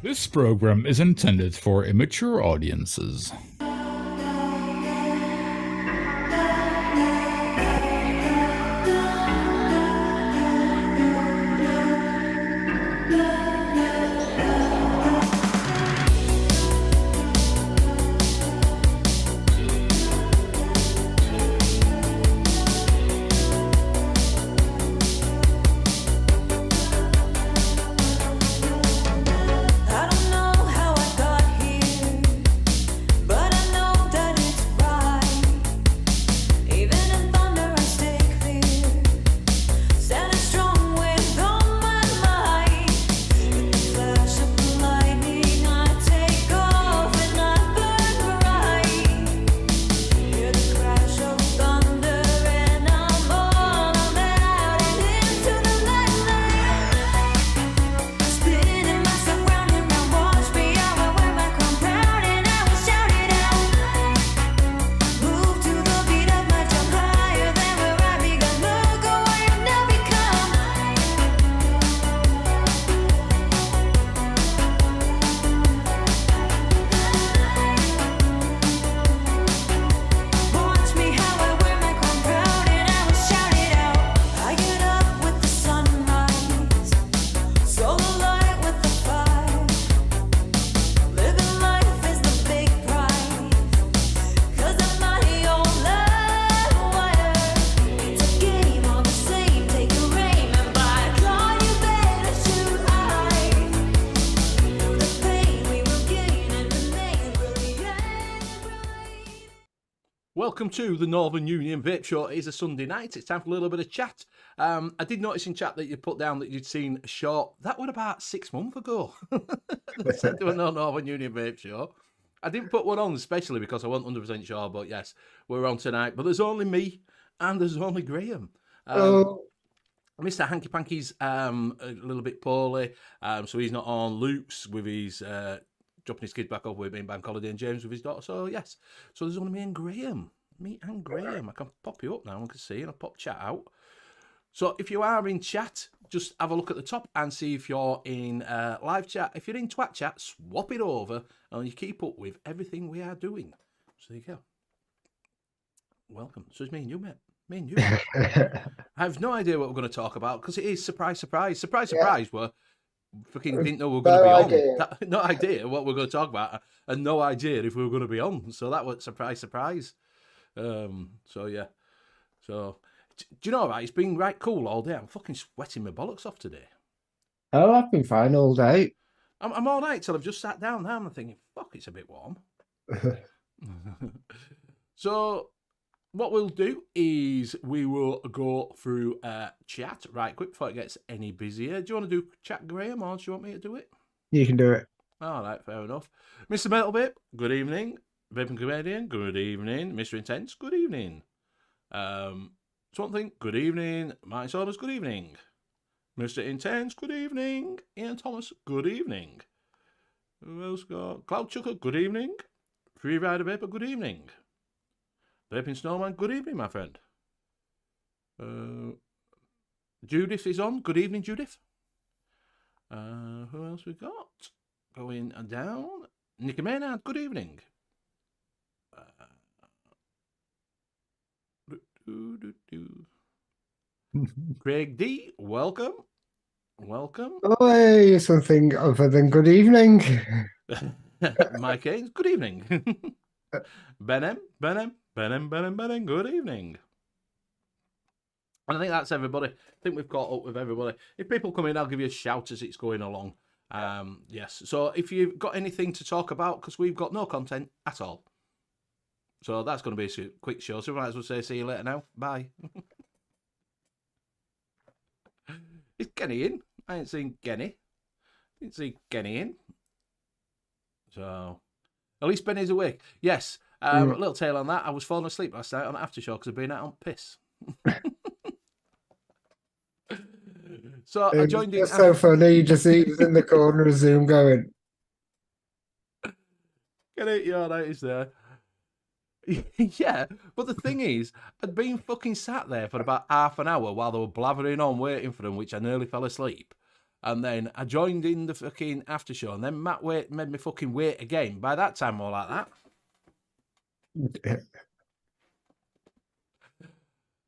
This program is intended for immature audiences. Welcome to the Northern Union Vape Show. It is a Sunday night. It's time for a little bit of chat. I did notice in chat that you put down that you'd seen a short. That was about 6 months ago. They said there was no Northern Union Vape Show. I didn't put one on especially because I wasn't 100% sure, but yes, we're on tonight. But there's only me and there's only Graham. Mr. Hanky Panky's a little bit poorly, so he's not on. Luke's with his dropping his kid back off with being bank holiday, and James with his daughter. So yes, so there's only me and Graham. Me and Graham. I can pop you up now. I can see, and I'll pop chat out. So if you are in chat, just have a look at the top and see if you're in live chat. If you're in twat chat, swap it over and you keep up with everything we are doing. So there you go. Welcome. So it's me and you, mate. Me and you. I have no idea what we're going to talk about because it is surprise, surprise. Surprise, surprise. We're fucking didn't know we were going to be on. No idea what we're going to talk about and no idea if we were going to be on. So that was surprise, surprise. So yeah. So do you know what? It's been right cool all day. I'm fucking sweating my bollocks off today. Oh, I've been fine all day. I'm all right till I've just sat down now and I'm thinking, fuck, it's a bit warm. So what we'll do is we will go through chat right quick before it gets any busier. Do you want to do chat, Graham, or do you want me to do it? You can do it. All right, fair enough. Mr. Metal Vape, good evening. Vaping Comedian, good evening. Mr. Intense, good evening. Something, good evening. Martin Saunders, good evening. Mr. Intense, good evening. Ian Thomas, good evening. Who else got? Cloud Chucker, good evening. Free Rider Vapor, good evening. Vaping Snowman, good evening, my friend. Judith is on. Good evening, Judith. Who who else we got? Going down. Nicky Maynard, good evening. Craig D, welcome. Welcome. Oh, hey, something other than good evening. Mike Haynes, good evening. Benem, good evening. And I think that's everybody. I think we've caught up with everybody. If people come in, I'll give you a shout as it's going along. Yes. So if you've got anything to talk about, because we've got no content at all. So that's going to be a quick show. So we might as well say see you later now. Bye. Is Kenny in? I ain't seen Kenny. Didn't see Kenny in. So at least Benny's awake. Yes. A little tale on that. I was falling asleep last night on aftershow because I've been out on piss. So I joined in. It's so funny. You just see he's in the corner of Zoom going. Get it? You're right, he's there. Yeah, but the thing is, I'd been fucking sat there for about half an hour while they were blathering on waiting for them, which I nearly fell asleep. And then I joined in the fucking after show, and then Matt made me fucking wait again. By that time, more like that.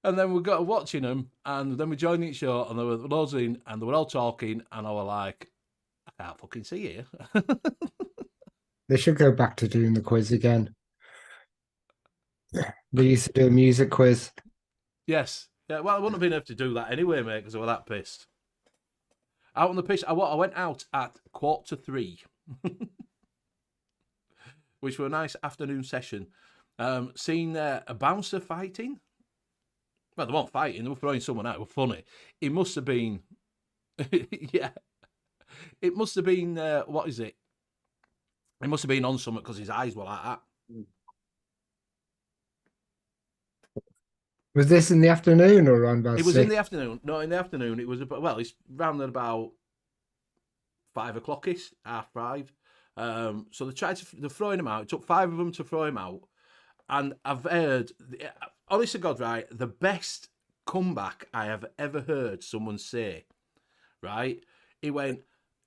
And then we got watching them, and then we joined each show, and there were loads in, and they were all talking, and I was like, I can't fucking see you. They should go back to doing the quiz again. They used to do a music quiz. Yes. Yeah, well, I wouldn't have been able to do that anyway, mate, because I was that pissed. Out on the pitch, I went out at 2:45, which were a nice afternoon session. Seeing a bouncer fighting. Well, they weren't fighting, they were throwing someone out. It was funny. It must have been, yeah. It must have been, what is it? It must have been on something because his eyes were like that. Was this in the afternoon or around about It was 6? in the afternoon. No, in the afternoon. It was about, well, it's round at about 5 o'clock-ish, 5:30. So they're throwing him out. It took 5 of them to throw him out. And I've heard, honest to God, right, the best comeback I have ever heard someone say, right? He went,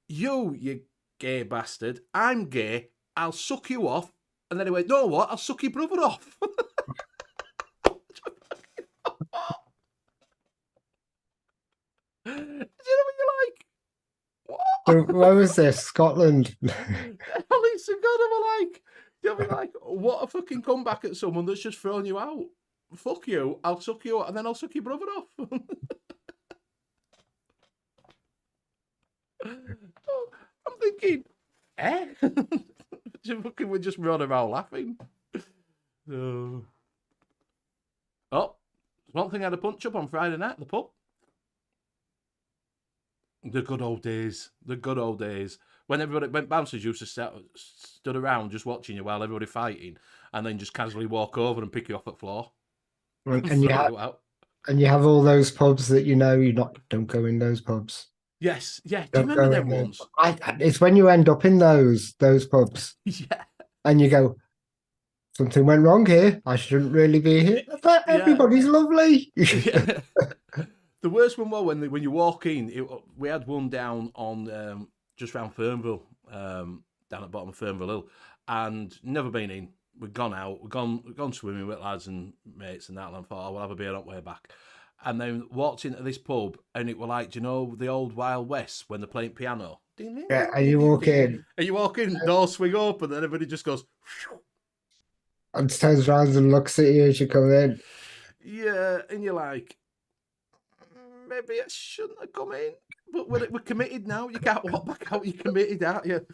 you gay bastard, I'm gay, I'll suck you off. And then he went, no, what? I'll suck your brother off. Do you know what you're like? What? So, where was this? Scotland. Honest to God, I'm like, you'll be like, what a fucking comeback at someone that's just thrown you out. Fuck you, I'll suck you out, and then I'll suck your brother off. I'm thinking, eh? We're just running around laughing. Oh, one thing I had a punch up on Friday night at the pub. The good old days. The good old days. When bouncers used to stood around just watching you while everybody fighting, and then just casually walk over and pick you off at the floor. And you have all those pubs that you don't go in those pubs. Yes, yeah. Do you remember them ones? It's when you end up in those pubs. Yeah. And you go, something went wrong here. I shouldn't really be here. But everybody's lovely. Yeah. The worst one was when you walk in. We had one down on just round Fernville, down at the bottom of Fernville Hill, and never been in. We'd gone out, we'd gone swimming with lads and mates and that, and I thought, oh, we'll have a beer on the way back. And then walked into this pub, and it were like, do you know the old Wild West when they're playing piano? Yeah, and you walk in. And you walk in, doors swing up, and then everybody just goes, and turns around and looks at you as you come in. Yeah, and you're like, maybe I shouldn't have come in, but we're committed now. You can't walk back out. You're committed, aren't you?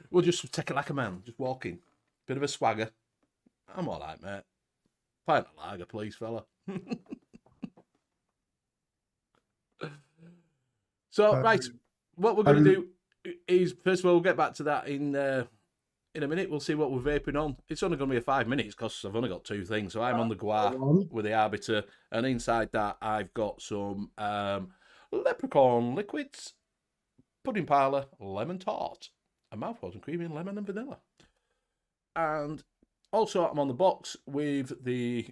We'll just take it like a man. Just walk in. Bit of a swagger. I'm all right, mate. Pint of lager, please, fella. So, right, what we're going to do is, first of all, we'll get back to that in a minute. We'll see what we're vaping on. It's only going to be 5 minutes because I've only got 2 things. So I'm on the Gua with the Arbiter, and inside that I've got some Leprechaun liquids, pudding parlour, lemon tart, a mouthwash and creamy lemon and vanilla. And also I'm on the box with the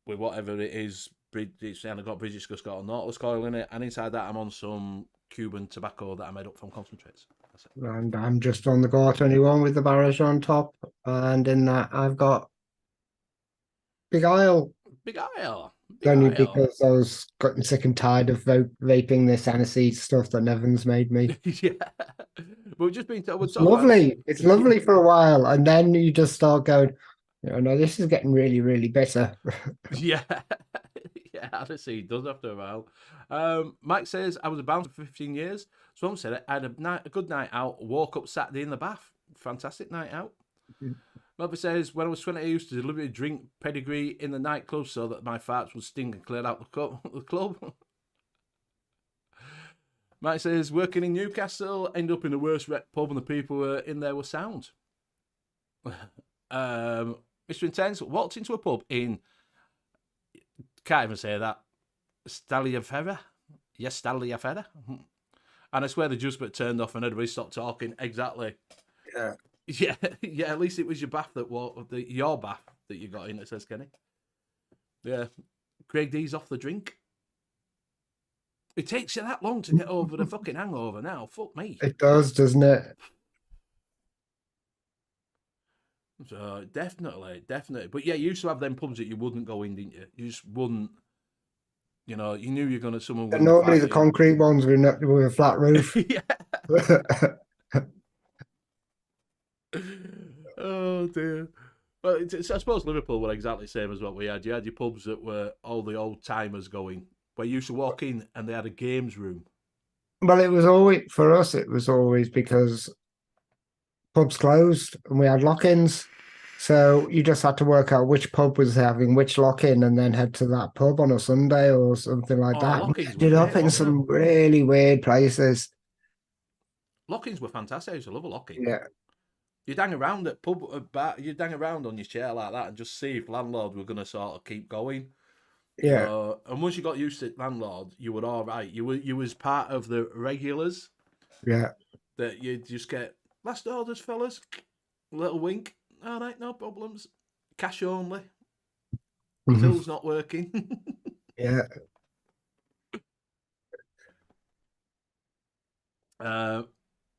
with whatever it is. It's got British got a Nautilus coil in it, and inside that I'm on some Cuban tobacco that I made up from concentrates. That's it. And I'm just on the Gore 21 with the barrage on top. And in that, I've got Big Isle. Big Isle. Big Only Isle. because I was getting sick and tired of vaping this aniseed stuff that Nevin's made me. Yeah. But we've just been told. It's lovely. It's lovely for a while. And then you just start going, no, this is getting really, really bitter. Yeah. Yeah, honestly, it does after a while. Mike says, I was a bouncer for 15 years. Someone said I had a good night out, woke up Saturday in the bath. Fantastic night out. Melvin says, when I was 20, I used to deliberately drink pedigree in the nightclub so that my farts would sting and clear out the club. Mike says, working in Newcastle, ended up in the worst rep pub and the people who were in there were sound. Mr. Intense walked into a pub in, can't even say that, Staliafera? Yes, Staliafera. And I swear the judgment turned off and everybody stopped talking. Exactly. Yeah. Yeah, yeah. At least it was your bath your bath that you got in. It says Kenny. Yeah, Craig D's off the drink. It takes you that long to get over the fucking hangover now. Fuck me. It does, doesn't it? So definitely. But yeah, you used to have them pubs that you wouldn't go in, didn't you? You just wouldn't. You know, you knew you're gonna someone. And normally the concrete ones with a flat roof. Yeah. Oh dear. Well, I suppose Liverpool were exactly the same as what we had. You had your pubs that were all the old timers going, where you used to walk in and they had a games room. Well, it was always, for us, it was always because pubs closed and we had lock-ins. So you just had to work out which pub was having which lock-in and then head to that pub on a Sunday or something like that. We ended up in some really weird places. Lock-ins were fantastic. I used to love a lock-in. Yeah. You'd hang around at pub, you'd hang around on your chair like that and just see if landlord were going to sort of keep going. Yeah. And once you got used to landlord, you were all right. You was part of the regulars. Yeah. That you just get last orders, fellas. Little wink. All right, no problems. Cash only. Till's not working. Yeah.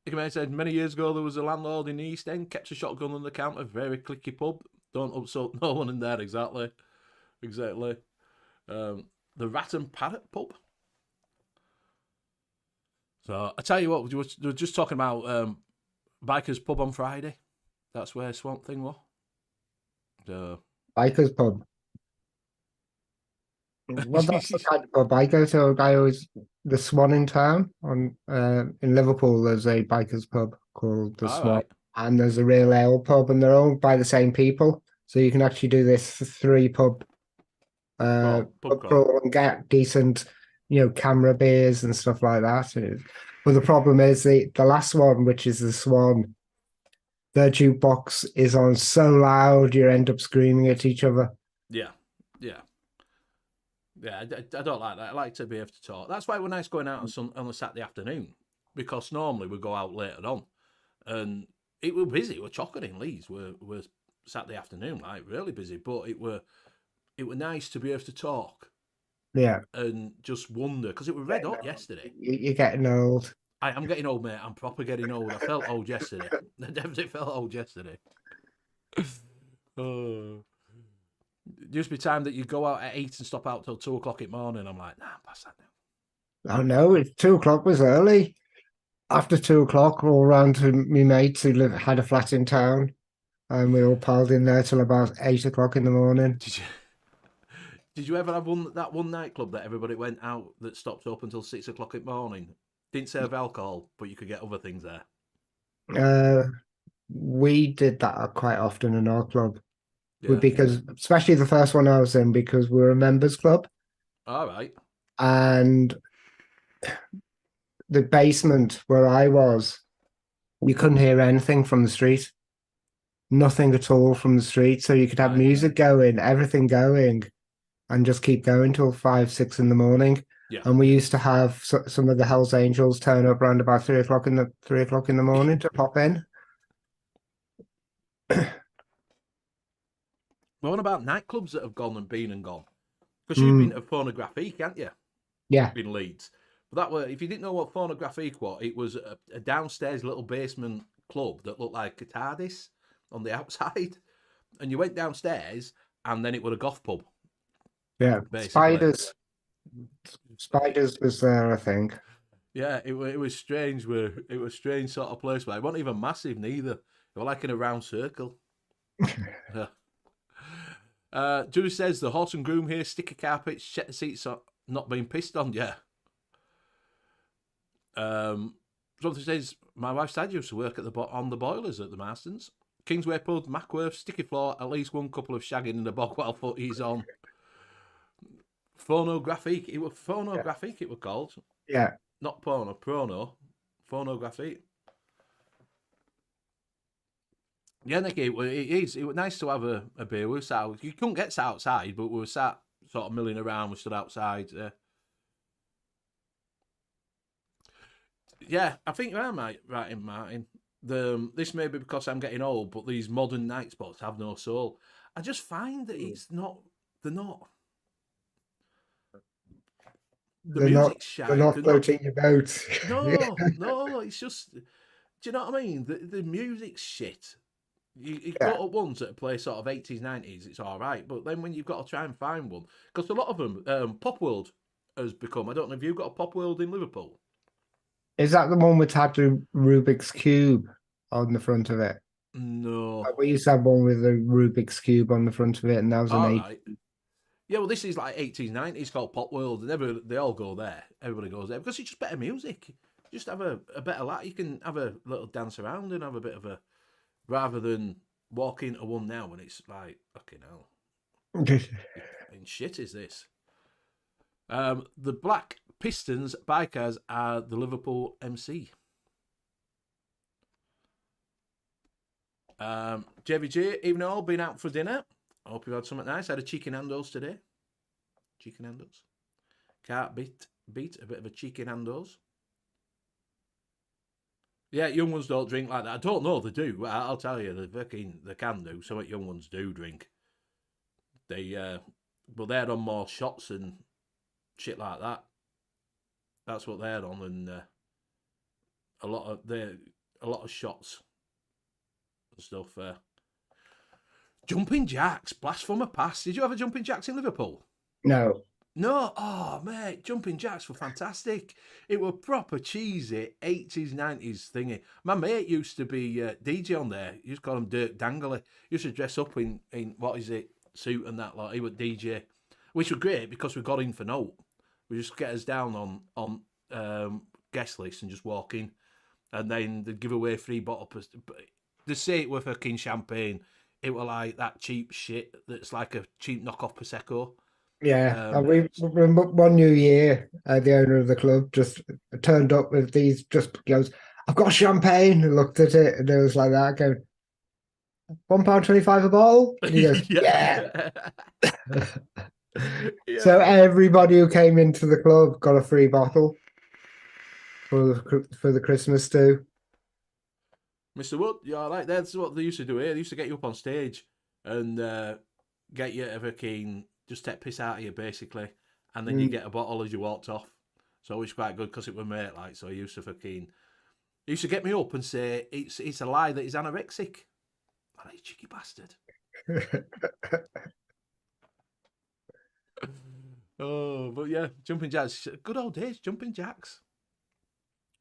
Ikeman said, many years ago there was a landlord in the East End, kept a shotgun on the counter, very clicky pub. Don't upset no one in there, exactly. The Rat and Parrot pub. So, I tell you what, we were just talking about Bikers Pub on Friday. That's where Swamp Thing was. Bikers Pub. Well, that's the kind of pub I go to. I always, the Swan in town in Liverpool. There's a bikers pub called the Swan, right. And there's a real ale pub, and they're owned by the same people. So you can actually do this 3 pub crawl and get decent, camera beers and stuff like that. But the problem is the last one, which is the Swan. Their jukebox is on so loud you end up screaming at each other. Yeah. Yeah, I don't like that. I like to be able to talk. That's why we're nice going out on a Saturday afternoon, because normally we go out later on, and it were busy. We're chocker in Leeds. We're Saturday afternoon, like really busy. But it were nice to be able to talk. Yeah, and just wonder, because it was red hot yesterday. You're getting old. I'm getting old, mate. I'm proper getting old. I felt old yesterday. I definitely felt old yesterday. Oh. It used to be time that you go out at 8 and stop out till 2 o'clock in the morning. I'm like, nah, pass that now. Oh no, 2 o'clock was early. After 2 o'clock, all round to me mates who had a flat in town, and we all piled in there till about 8 o'clock in the morning. Did you ever have that one nightclub that everybody went out that stopped up until 6 o'clock in the morning? Didn't serve alcohol, but you could get other things there. We did that quite often in our club. Yeah. Because, especially the first one I was in, because we were a members club. All right. And the basement where I was, you couldn't hear anything from the street. Nothing at all from the street. So you could have music going, everything going, and just keep going till 5, 6 in the morning. Yeah. And we used to have some of the Hells Angels turn up around about 3 o'clock in the morning to pop in. Well, what about nightclubs that have gone and been and gone? Because you've been to Phonographique, haven't you? Yeah. In Leeds. But that were, if you didn't know what Phonographique was, it was a downstairs little basement club that looked like a TARDIS on the outside. And you went downstairs, and then it was a goth pub. Yeah, Basically. Spiders was there, I think. Yeah, it was strange. It was a strange sort of place, but it wasn't even massive neither. It was like in a round circle. Yeah. Judy says the horse and groom here, sticky carpets, check the seats are not being pissed on. Yeah. Something says my wife's dad used to work at on the boilers at the Marstons. Kingsway Pub, Mackworth, sticky floor, at least one couple of shagging in the bog while footy's on. Phonographique. It was Phonographique. It was called. Yeah. Not porno, prono. Phonographique. Yeah, Nicky, it was nice to have a beer. We were sat, you couldn't get sat outside, but we were sat sort of milling around. We stood outside. Yeah, I think you're right, Martin. This may be because I'm getting old, but these modern night spots have no soul. I just find that they're not. The music's shite. They're not floating your boat. No, it's just. Do you know what I mean? The music's shit. You go to ones that play sort of 80s, 90s, it's all right. But then when you've got to try and find one, because a lot of them, Pop World has become. I don't know if you've got a Pop World in Liverpool. Is that the one which had the Rubik's Cube on the front of it? No. We used to have one with a Rubik's Cube on the front of it, and that was an 8. Right. Yeah, well, this is like 80s, 90s called Pop World. They all go there. Everybody goes there because it's just better music. Just have a better lot. You can have a little dance around and have a bit of a. Rather than walk into one now and it's like, fucking hell. And shit is this? The Black Pistons bikers are the Liverpool MC. JVG, even all been out for dinner. I hope you've had something nice. I had a chicken Nando's today. Chicken Nando's. Can't beat a bit of a chicken Nando's. Yeah, young ones don't drink like that. I don't know, they do. I'll tell you, they can do. Some young ones do drink. But they're on more shots and shit like that. That's what they're on, and a lot of shots and stuff. Jumping jacks, blast from a past. Did you have a jumping jacks in Liverpool? No. No, oh mate, jumping jacks were fantastic. It were proper cheesy 80s, 90s thingy. My mate used to be DJ on there. You used to call him Dirk Dangly. He used to dress up in what is it, suit and that lot. He would DJ, which was great because we got in for note. We just get us down on guest list and just walk in, and then they'd give away free bottles. They say it were fucking champagne. It were like that cheap shit that's like a cheap knockoff Prosecco. Yeah, we remember one New Year, the owner of the club just turned up with these, just goes, I've got champagne, and looked at it, and it was like that, going, £1.25 a bottle? And he goes, yeah. Yeah. So everybody who came into the club got a free bottle for the Christmas do. Mr. Wood, you all right? That's what they used to do here. They used to get you up on stage and get you to fucking just take piss out of you, basically, and then you get a bottle as you walked off. So it was quite good because it was mate like. So he used to get me up and say it's a lie that he's anorexic. Oh, you cheeky bastard. Oh, but yeah, jumping jacks, good old days, jumping jacks.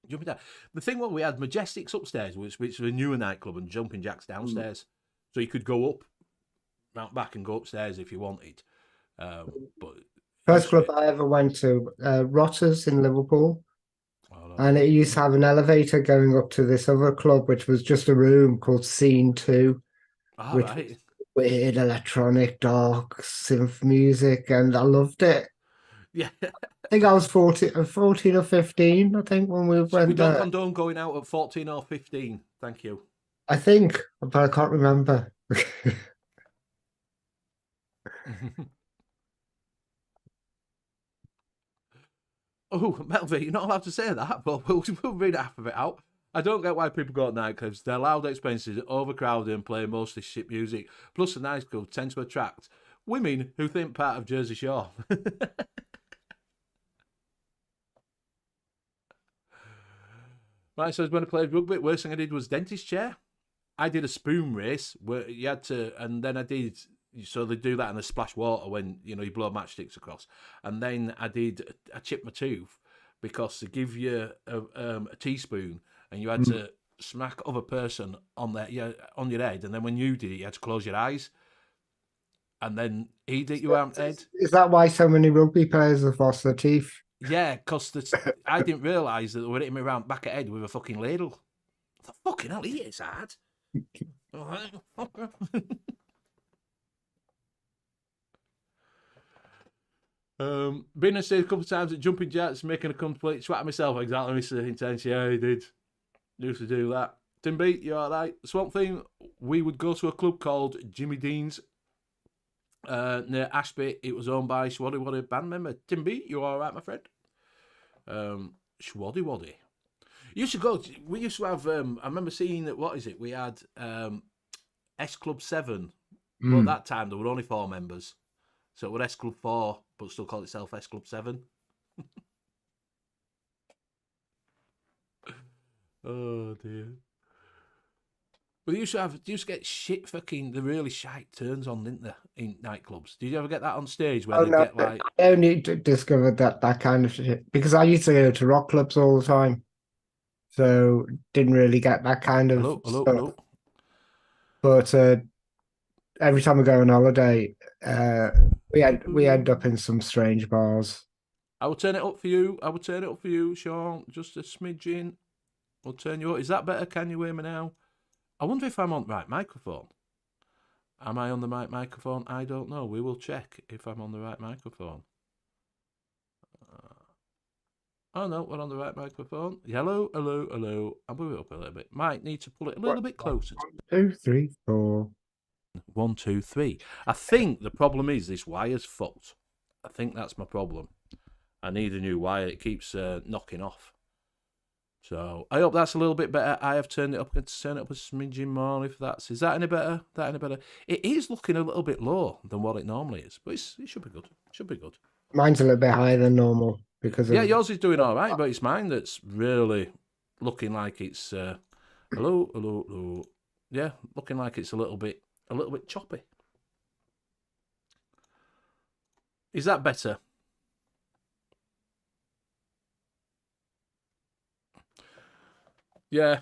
Jumping jacks. The thing was, we had Majestics upstairs, which was a newer nightclub, and jumping jacks downstairs. So you could go up, round back, and go upstairs if you wanted. But First club I ever went to, Rotters in Liverpool. And it used to have an elevator going up to this other club, which was just a room called Scene 2. Which was weird electronic, dark synth music, and I loved it. Yeah. I think I was 14 or 15, I think, when we went there. We don't condone going out at 14 or 15. Thank you. I think, but I can't remember. Oh, Melvin, you're not allowed to say that, but we'll read half of it out. I don't get why people go to nightclubs. They're loud, expensive, overcrowded, and play mostly shit music. Plus, the nightclubs tend to attract women who think part of Jersey Shore. Right, so when I played rugby, worst thing I did was dentist chair. I did a spoon race where you had to, and then I did. So they do that in the splash water when you blow matchsticks across, and then I chipped my tooth because they give you a teaspoon and you had to smack other person on on your head, and then when you did it, you had to close your eyes, and then he did your head. Is that why so many rugby players have lost their teeth? Yeah, because I didn't realise that they were hitting me around back of head with a fucking ladle. I thought, fucking hell, he is hard. Been on stage a couple of times at jumping jacks, making a complete swat of myself. Exactly, Mr. Intense. Yeah, he did. Used to do that. Tim B, you alright? Swamp Thing, we would go to a club called Jimmy Dean's near Ashby. It was owned by Schwaddy Waddy band member. Tim B, you alright, my friend? Schwaddy Waddy. We used to have, I remember seeing that, what is it? We had S Club 7, but at that time there were only 4 members. So it was S Club 4, but still call itself S Club 7. Oh dear. But they used to get shit fucking the really shite turns on, didn't they, in nightclubs? Did you ever get that on stage where they get like? I only discovered that kind of shit because I used to go to rock clubs all the time, so didn't really get that kind of stuff. Hello. But every time we go on holiday, we end up in some strange bars. I will turn it up for you. Sean. Just a smidgen. We'll turn you up. Is that better? Can you hear me now? I wonder if I'm on the right microphone. Am I on the right microphone? I don't know. We will check if I'm on the right microphone. Oh no, we're on the right microphone. Hello. I'll move it up a little bit. Might need to pull it a little bit closer. 1, 2, 3, 4. 1, 2, 3. I think the problem is this wire's fucked. I think that's my problem. I need a new wire. It keeps knocking off. So I hope that's a little bit better. I have turned it up. I'm going to turn it up a smidgen more if that's... Is that any better? It is looking a little bit lower than what it normally is, but it should be good. Mine's a little bit higher than normal because of... Yeah, yours is doing all right, but it's mine that's really looking like it's... hello. Yeah, looking like it's a little bit choppy. Is that better? Yeah.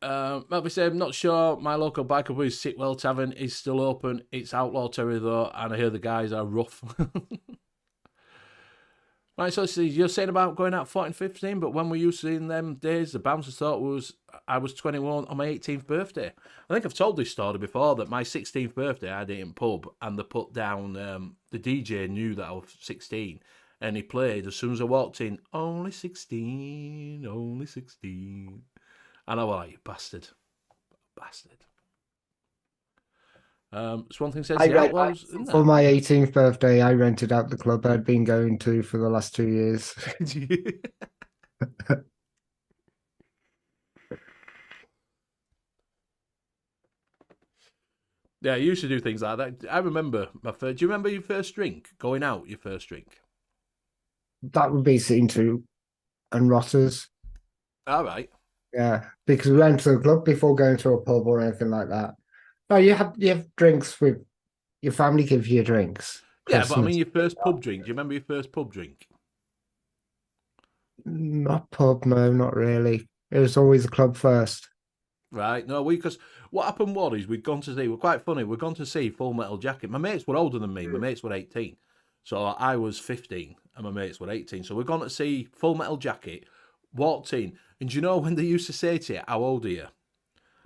Like we say, I'm not sure. My local biker boys Sitwell Tavern is still open. It's outlaw territory though, and I hear the guys are rough. Right, so you're saying about going out 14, 15, but when we used to in them days, the bouncers thought I was 21 on my 18th birthday. I think I've told this story before, that my 16th birthday I had it in pub, and they put down, the DJ knew that I was 16, and he played as soon as I walked in, only 16. And I was like, you bastard. One thing says the Outlaws. For my 18th birthday, I rented out the club I'd been going to for the last 2 years. Yeah, I used to do things like that. I remember do you remember your first drink? Going out, your first drink? That would be Scene 2 and Rotters. All right. Yeah, because we went to the club before going to a pub or anything like that. No, you have drinks with your family. Gives you drinks. Yeah, but I mean your first pub drink. Do you remember your first pub drink? Not pub, no, not really. It was always a club first. Right. No, because what happened was we'd gone to see. We're quite funny. We'd gone to see Full Metal Jacket. My mates were older than me. My mates were 18, so I was 15, and my mates were 18. So we'd gone to see Full Metal Jacket. Walked in, and do you know when they used to say to you, "How old are you?"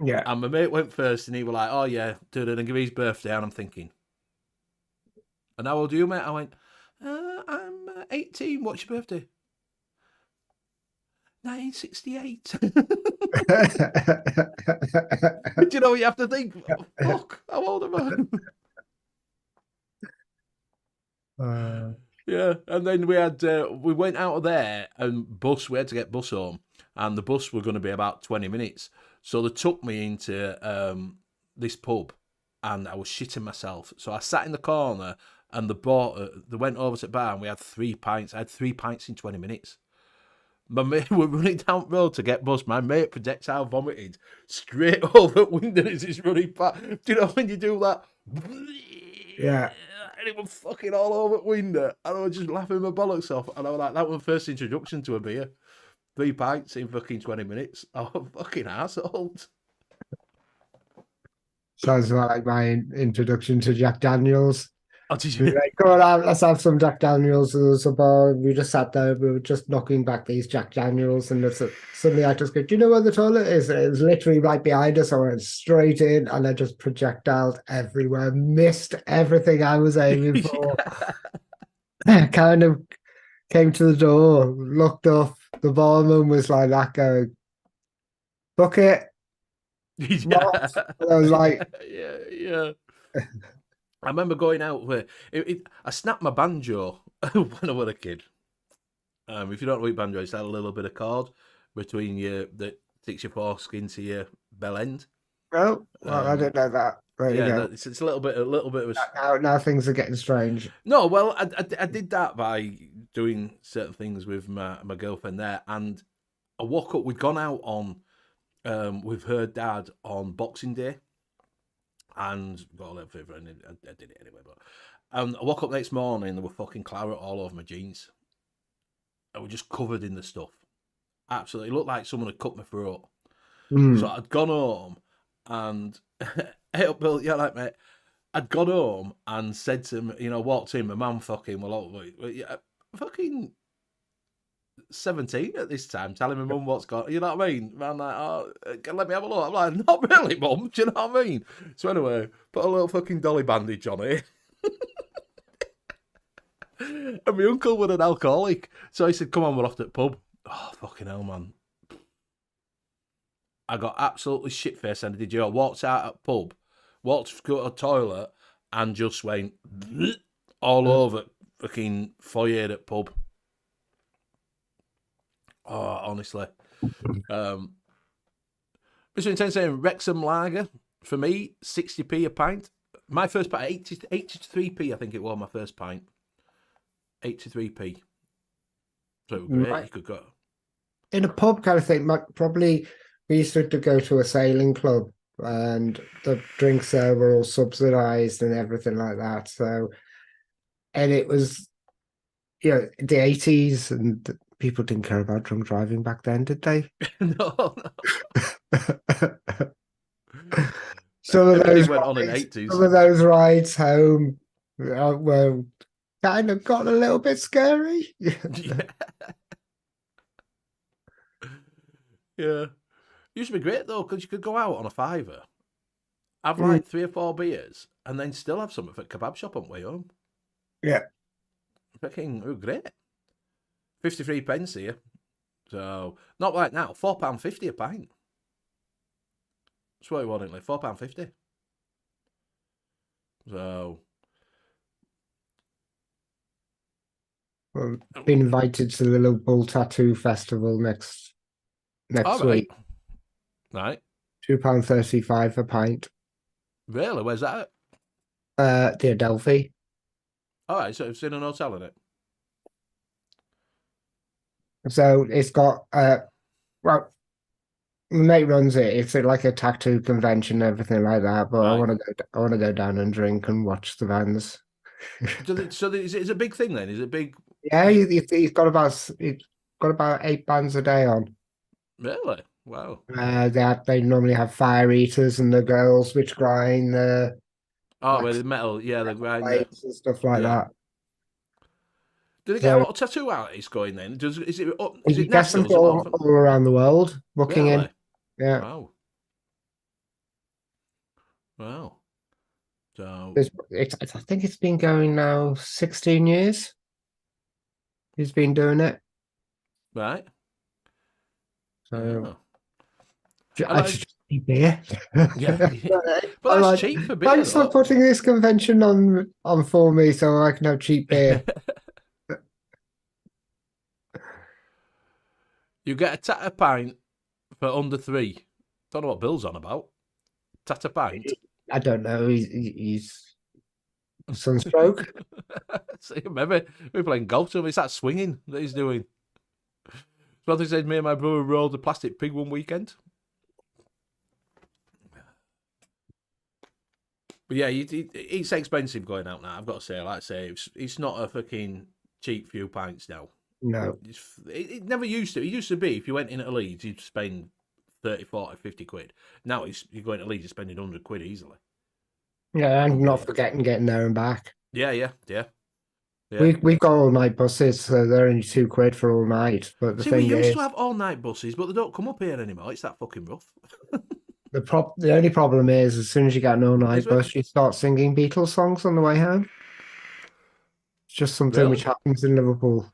Yeah. And my mate went first, and he was like, "Oh yeah, and give his birthday." And I'm thinking, "And how old are you, mate?" I went, "I'm 18. What's your birthday?" 1968. Do you know what you have to think? Fuck, how old am I? Yeah, and then we went out of there and we had to get bus home, and the bus were going to be about 20 minutes. So they took me into this pub, and I was shitting myself. So I sat in the corner, and they went over to the bar, and we had 3 pints. I had 3 pints in 20 minutes. My mate, we're running down the road to get bus. My mate projectile vomited straight over the window as he's running past. Do you know when you do that? Yeah. And it was fucking all over the window. And I was just laughing my bollocks off. And I was like, that was my first introduction to a beer. 3 pints in fucking 20 minutes. Oh, fucking arsehole. Sounds like my introduction to Jack Daniels. Oh, did We you? were like, go on out, let's have some Jack Daniels. There was a bar. We just sat there. We were just knocking back these Jack Daniels, and suddenly I just go, "Do you know where the toilet is?" And it was literally right behind us. I went straight in, and I just projectiled everywhere, missed everything I was aiming for. Kind of came to the door, looked up. The barman was like that, going, "Bucket." What? And I was like, yeah. I remember going out with I snapped my banjo when I was a kid. If you don't know what banjo is, that a little bit of cord between you that takes your foreskin to your bell end. "Oh, well, I didn't know that." There you go. It's a little bit of a. Now things are getting strange. No, well, I did that by doing certain things with my girlfriend there, and I woke up. We'd gone out on with her dad on Boxing Day, and got a little favour, and I did it anyway. But I woke up next morning, and there were fucking claret all over my jeans. I was just covered in the stuff. Absolutely, it looked like someone had cut my throat. So I'd gone home, and hey up, Bill, yeah, like mate. I'd gone home and said to him, walked in, my mum fucking, fucking 17 at this time, telling my mum what's gone. You know what I mean? Man, like, oh, let me have a look. I'm like, not really, mum. Do you know what I mean? So anyway, put a little fucking dolly bandage on it. And my uncle was an alcoholic, so he said, "Come on, we're off to the pub." Oh, fucking hell, man. I got absolutely shit-faced, and I did. I walked out at pub, walked to go to the toilet, and just went all over fucking foyer at pub. Oh, honestly. Mr. Intense saying Wrexham Lager, for me, 60p a pint. My first pint, 83p, I think it was my first pint. 83p. So great, Right. you could go. In a pub kind of thing, probably we used to go to a sailing club, and the drinks there were all subsidized and everything like that. So, and it was, the 80s, and people didn't care about drunk driving back then, did they? No. Some of Everything those went on in rides, 80s. some of those rides home were kind of got a little bit scary. Yeah. Yeah. Used to be great though, because you could go out on a fiver, have like 3 or 4 beers, and then still have something for a kebab shop on the way home. Yeah. Fucking great. 53 pence here. So, not like now, £4.50 a pint. That's what it was, like £4.50. So. Well, been invited to the Liverpool Tattoo Festival next week. Right. £2.35 a pint. Really? Where's that at? The Adelphi. All right, so it's in an hotel, in it. So it's got well, my mate runs it. It's like a tattoo convention and everything like that. But Right. I want to go down and drink and watch the bands. So it's a big thing then? Is it big? Yeah, he's got about 8 bands a day on. Really? Wow. They normally have fire eaters and the girls which grind the Where the metal, the grind, plates and stuff like that. Do they get a lot of tattoo artists going then? Is it You get them national? all around the world booking Really? in. Yeah. Wow. Wow. So I think it's been going now 16 years. He's been doing it. right. So Oh. I should just cheap beer. Yeah. But that's cheap for beer. Thanks for putting this convention on for me so I can have cheap beer. You get a tat a pint for under £3. Don't know what Bill's on about. Tat a pint. I don't know. He's sunstroke. See, maybe we're playing golf to him. It's that swinging that he's doing. Brother said me and my brother rolled a plastic pig one weekend. But yeah, it's expensive going out now. I've got to say, like I say, it's not a fucking cheap few pints now. No. It never used to. It used to be if you went in at Leeds, you'd spend 30, 40, 50 quid. Now you're going to Leeds, you're spending 100 quid easily. Yeah, and not forgetting getting there and back. Yeah. We've got all night buses, so they're only £2 for all night. But the See, thing we used is, to have all night buses, but they don't come up here anymore. It's that fucking rough. the only problem is, as soon as you get an all night Is it? bus, you start singing Beatles songs on the way home. It's just something Really? which happens in Liverpool.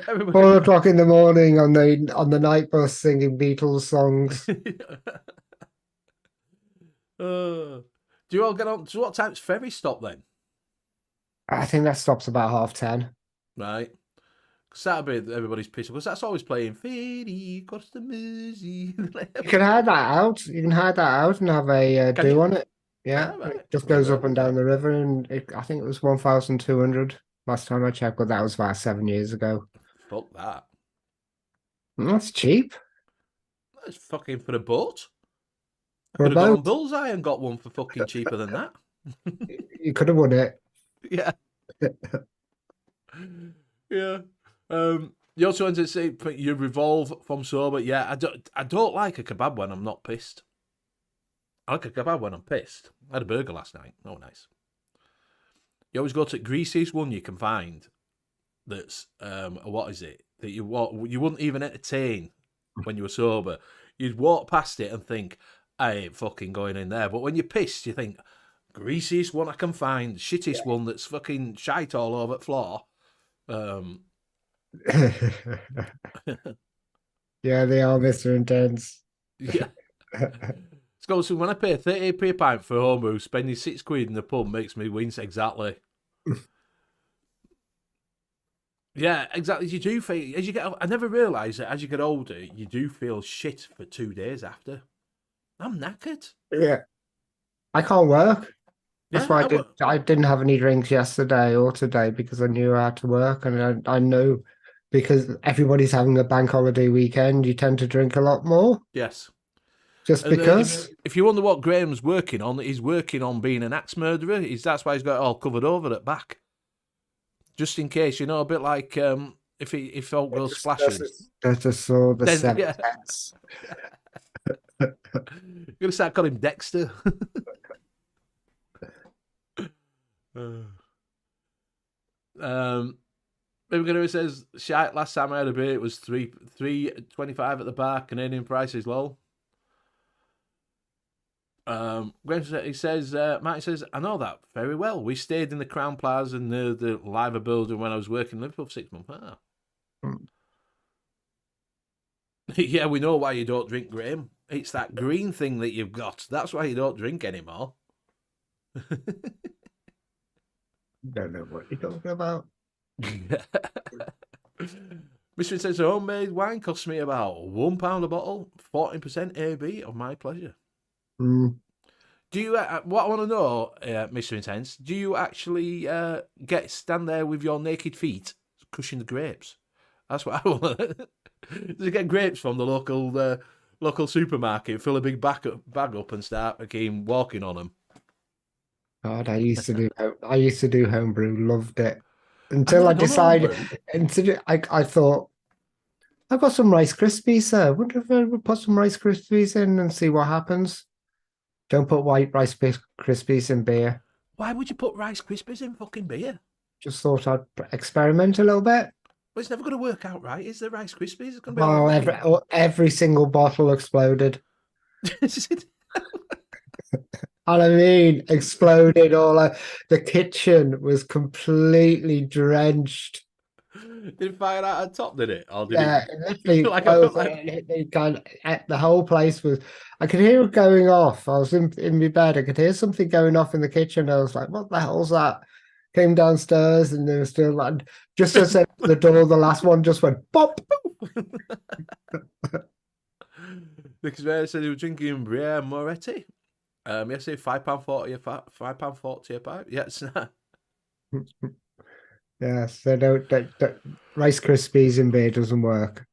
Everybody... 4 o'clock in the morning on the night bus singing Beatles songs. Do you all get on? So what time's ferry stop then? I think that stops about 10:30. Right. Because that'll be everybody's pissed because that's always playing Ferry across the Mersey. You can hide that out. You can hide that out and have a Can do you? on it. Yeah, Right. it just goes up and down the river, and I think it was 1,200 last time I checked, but that was about 7 years ago. Fuck that. That's cheap That's fucking for a boat. I for a could have gone on boat. Bullseye and got one for fucking cheaper than that. You could have won it. Yeah. Yeah. You also wanted to say you revolve from sober. Yeah, I don't like a kebab when I'm not pissed. I like a kebab when I'm pissed. I had a burger last night. Oh, nice. You always go to the greasiest one you can find. That's what is it that you wouldn't even entertain when you were sober. You'd walk past it and think, I ain't fucking going in there. But when you're pissed, you think, greasiest one I can find, shittest one that's fucking shite all over the floor. Yeah, they are Mr. Intense. Yeah. So when I pay 30p a pint for homebrew, spending £6 in the pub makes me wince exactly. Yeah, exactly. You do feel as you get. I never realised that as you get older, you do feel shit for 2 days after. I'm knackered. Yeah, I can't work. That's Yeah, why I didn't have any drinks yesterday or today because I knew I had to work, and I know because everybody's having a bank holiday weekend, you tend to drink a lot more. Yes. Just because. If you wonder what Graham's working on, he's working on being an axe murderer. That's why he's got it all covered over at back. Just in case, you know, a bit like if folk goes splashing. I just saw the 7 cents. You're gonna start calling him Dexter. Maybe says shite. Last time I had a beer, it was $3.25 at the bar. Canadian prices low. He says, Martin says, I know that very well. We stayed in the Crown Plaza near the Liver building when I was working in Liverpool for 6 months. Ah. Yeah, we know why you don't drink, Graham. It's that green thing that you've got. That's why you don't drink anymore. Don't know what you're talking about. Mr. says, homemade wine costs me about £1 a bottle, 14% AB of my pleasure. Do you? What I want to know, Mr. Intense, do you actually stand there with your naked feet crushing the grapes? That's what I want. Does you get grapes from the local supermarket, fill a big bag up, and start again walking on them? God, I used to do homebrew, loved it until I decided. I thought I've got some Rice Krispies there. Wonder if I would put some Rice Krispies in and see what happens. Don't put white Rice Krispies in beer. Why would you put Rice Krispies in fucking beer? Just thought I'd experiment a little bit. Well, it's never going to work out, right? Is there Rice Krispies? It's going to be every single bottle exploded. And I mean, exploded all. The kitchen was completely drenched. Did it fire out on top? Did it? Or did it literally the whole place was. I could hear it going off. I was in my bed. I could hear something going off in the kitchen. I was like, "What the hell's that?" Came downstairs and they were still like, just as I said the door, the last one just went pop. Because they said he was drinking Bria Moretti. Yesterday, £5.40 a pipe. Yeah, it's not. Yeah, so don't Rice Krispies in beer doesn't work.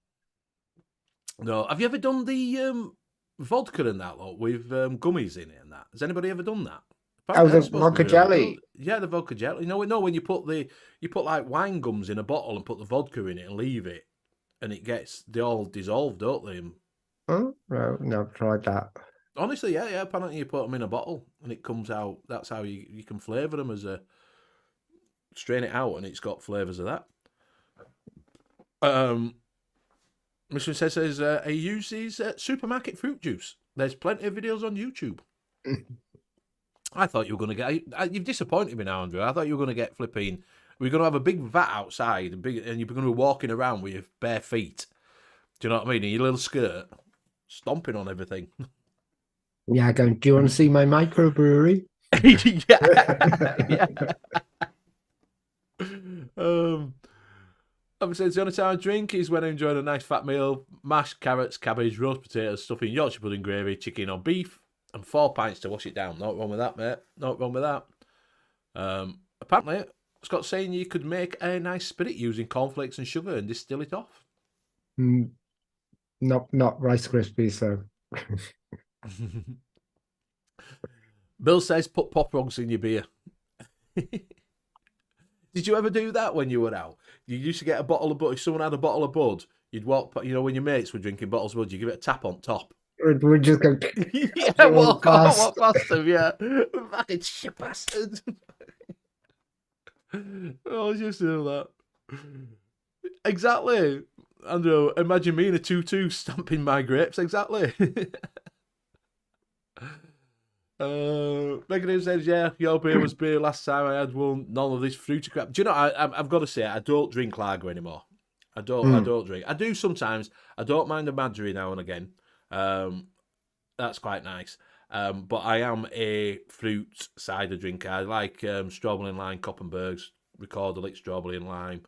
No, have you ever done the vodka and that lot with gummies in it and that? Has anybody ever done that? Oh, Apparently, the that's supposed to be vodka really good. jelly. Yeah, the vodka jelly. No, when you put like wine gums in a bottle and put the vodka in it and leave it, and they all dissolve, don't they? And Oh, no, I've tried that. honestly, yeah. Apparently, you put them in a bottle and it comes out. That's how you can flavour them strain it out, and it's got flavours of that. Mission says he uses supermarket fruit juice. There's plenty of videos on YouTube. I thought you were going to get. You've disappointed me now, Andrew. I thought you were going to get flipping. We're going to have a big vat outside, and you're going to be walking around with your bare feet. Do you know what I mean? In your little skirt, stomping on everything. Yeah, going, do you want to see my microbrewery? yeah. Obviously, the only time I drink is when I'm enjoying a nice fat meal, mashed carrots, cabbage, roast potatoes, stuffing, Yorkshire pudding gravy, chicken or beef, and 4 pints to wash it down. Not wrong with that, mate. Not wrong with that. Apparently, Scott's saying you could make a nice spirit using cornflakes and sugar and distill it off. Not Rice Krispies, so. Bill says put pop rocks in your beer. Did you ever do that when you were out? You used to get a bottle of bud. If someone had a bottle of bud, you'd walk. When your mates were drinking bottles of bud, you give it a tap on top. We're just going. Yeah, walk past them. Yeah, fucking shit bastard. I was used to do that. Exactly, Andrew. Imagine me in a tutu stamping my grapes. Exactly. Megan says, yeah, your beer was beer last time I had one. None of this fruity crap. Do you know, I've got to say, I don't drink lager anymore. I don't drink. I do sometimes. I don't mind a Madry now and again. That's quite nice. But I am a fruit cider drinker. I like strawberry and lime, Koppenberg's, Recorder strawberry and lime.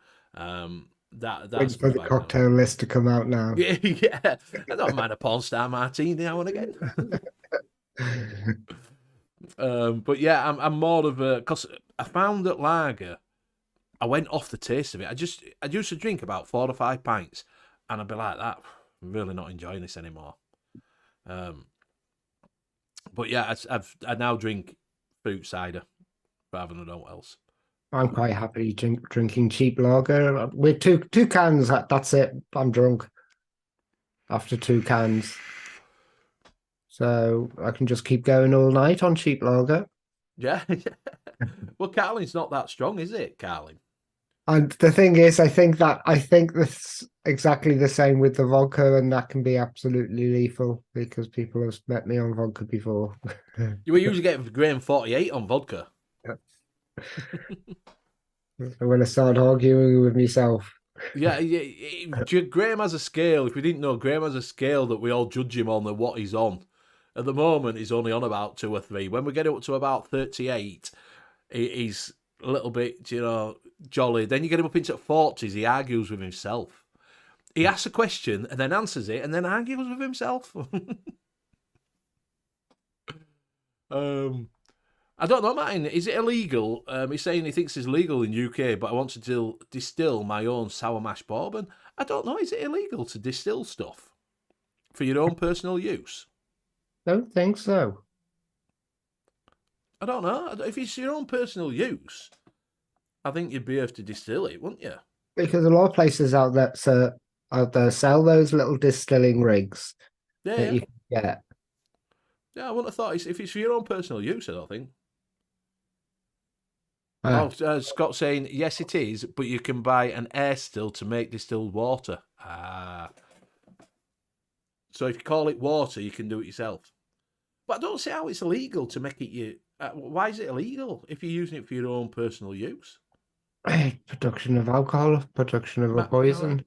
That's Wait for the cocktail list to come out now. Yeah. I don't mind a porn star martini now and again. But yeah, I'm more of a, because I found that lager, I went off the taste of it. I used to drink about 4 or 5 pints, and I'd be like that. I'm really not enjoying this anymore. But yeah, I now drink fruit cider rather than anything else. I'm quite happy drinking cheap lager with two cans. That's it. I'm drunk after 2 cans. So I can just keep going all night on cheap lager. Yeah. Well, Carling's not that strong, is it, Carling? And the thing is, I think this exactly the same with the vodka, and that can be absolutely lethal because people have met me on vodka before. You were usually getting Graham 48 on vodka. I'm going to start arguing with myself. Yeah, Graham has a scale. If we didn't know, Graham has a scale that we all judge him on what he's on. At the moment, he's only on about 2 or 3. When we get up to about 38, he's a little bit, jolly. Then you get him up into 40s, he argues with himself. He asks a question and then answers it and then argues with himself. I don't know, Martin. Is it illegal? He's saying he thinks it's legal in UK, but I want to distill my own sour mash bourbon. I don't know. Is it illegal to distill stuff for your own personal use? Don't think so. I don't know. If it's your own personal use, I think you'd be able to distill it, wouldn't you? Because a lot of places out there sell those little distilling rigs that you can get. Yeah, I wouldn't have thought if it's for your own personal use, I don't think. Scott saying, yes, it is, but you can buy an air still to make distilled water. So if you call it water, you can do it yourself. But I don't see how it's illegal to make it why is it illegal if you're using it for your own personal use? Production of alcohol, production of a poison.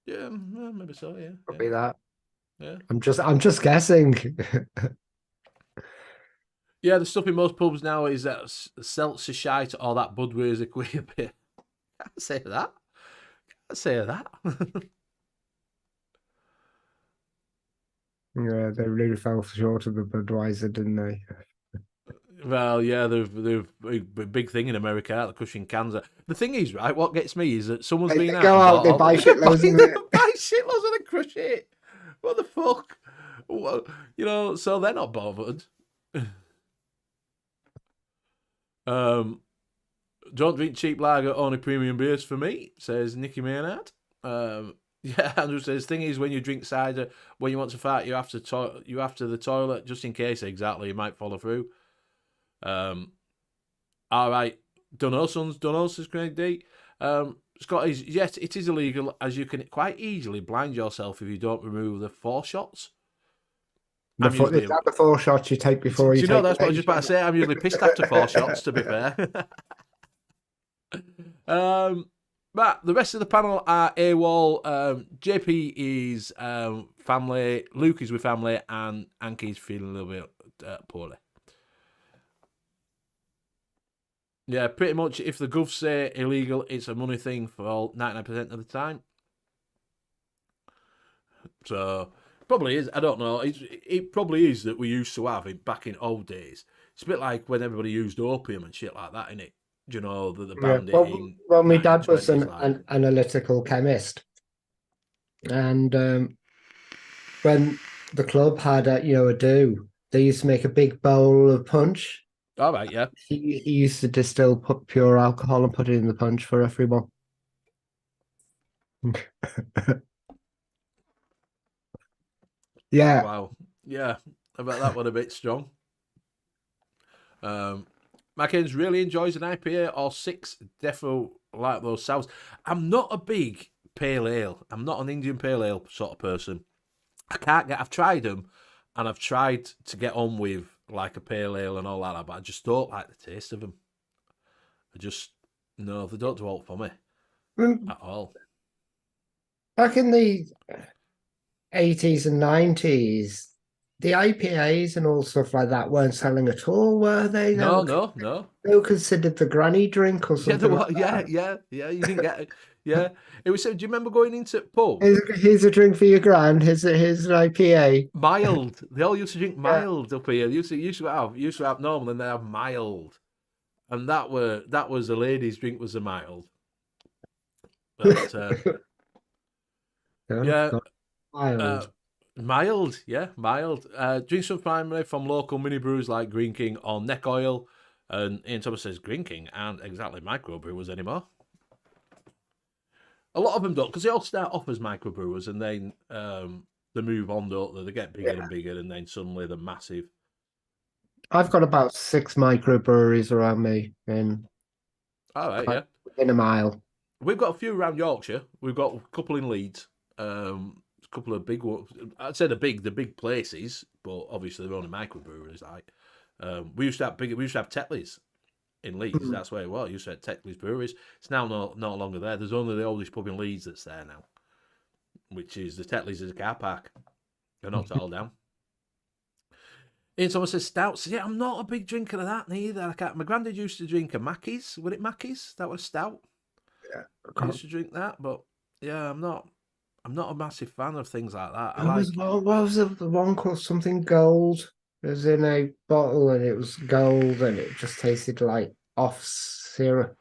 Yeah, maybe so, yeah. Probably that. Yeah. I'm just guessing. Yeah, the stuff in most pubs now is that seltzer shite or that Budweiser queer beer. Can't say that. Yeah, they really fell short of the Budweiser, didn't they? Well, yeah, they've a big thing in America, out the crushing cans. The thing is, right, what gets me is that someone's They been out go and out, they bought buy all- shitloads of it. buy shitloads and they crush it. What the fuck? What, you know, so they're not bothered. Don't drink cheap lager, only premium beers for me, says Nicky Maynard. Yeah, Andrew says, thing is, when you drink cider, when you want to fart, you have to the toilet, just in case, exactly, you might follow through. All right, dunno, says Craig D. Scott is, yes, it is illegal, as you can quite easily blind yourself if you don't remove the 4 shots. Is that the 4 shots you take before do you you know, take that's what I was the just about to say. I'm usually pissed after 4 shots, to be fair. But the rest of the panel are AWOL. JP is family, Luke is with family, and Hanky's feeling a little bit poorly. Yeah, pretty much if the govs say illegal, it's a money thing for all 99% of the time. So, probably is, I don't know, it probably is that we used to have it back in old days. It's a bit like when everybody used opium and shit like that, innit? Do you know, that the banned it in well, my dad was 1920s, an analytical chemist. And when the club had a do, they used to make a big bowl of punch. All right, yeah. He used to distill pure alcohol and put it in the punch for everyone. Yeah. Wow. Yeah, I bet that one a bit strong. Mackens really enjoys an IPA or 6, defo like those sours. I'm not a big pale ale. I'm not an Indian pale ale sort of person. I've tried them, and I've tried to get on with like a pale ale and all that, but I just don't like the taste of them. No, they don't do all for me at all. Back in the 80s and 90s, the IPAs and all stuff like that weren't selling at all, were they? No. They were considered the granny drink or something. Yeah. You didn't get it. Yeah, it was. Do you remember going into pub? Here's a drink for your grand. Here's an IPA. Mild. They all used to drink mild up here. Used to have normal, and they have mild, and that was the ladies' drink was a mild. But, yeah, mild. Drink some primarily from local mini brews like Green King or Neck Oil. And Ian Thomas says Green King aren't exactly microbrewers anymore. A lot of them don't, because they all start off as microbrewers and then they move on, don't they? They get bigger and bigger, and then suddenly they're massive. I've got about 6 microbreweries around me in a mile. We've got a few around Yorkshire. We've got a couple in Leeds. A couple of big ones. I'd say the big places, but obviously they're only microbreweries. Like we used to have Tetley's in Leeds. That's where it was. You used to have Tetley's breweries. It's now no longer there. There's only the oldest pub in Leeds that's there now, which is the Tetley's is a car park. They're knocked it all down. Ian Thomas says stouts. Yeah, I'm not a big drinker of that neither. My granddad used to drink a Mackey's. Was it Mackey's? That was stout. Yeah, I used to drink that, but yeah, I'm not a massive fan of things like that. What was the one called something gold? It was in a bottle and it was gold and it just tasted like off syrup.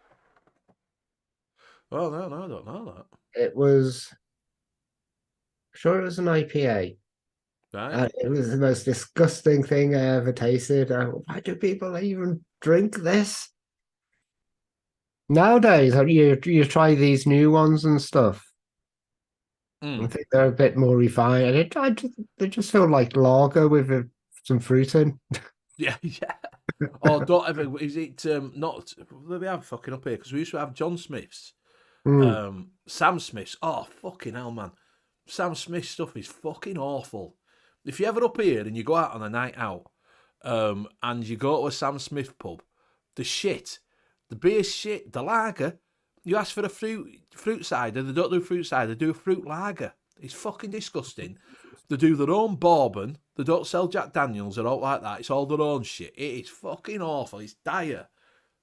Oh no, I don't know that. It was sure it was an IPA. Right. And it was the most disgusting thing I ever tasted. Why do people even drink this? Nowadays, you try these new ones and stuff. I think they're a bit more refined. They just feel like lager with some fruit in. Yeah. Or don't ever. Is it not? Let me have fucking up here because we used to have John Smith's, Sam Smith's. Oh fucking hell, man! Sam Smith's stuff is fucking awful. If you're ever up here and you go out on a night out, and you go to a Sam Smith pub, the beer shit, the lager. You ask for a fruit cider, they don't do fruit cider, they do a fruit lager. It's fucking disgusting. They do their own bourbon, they don't sell Jack Daniels or all like that. It's all their own shit. It is fucking awful. It's dire.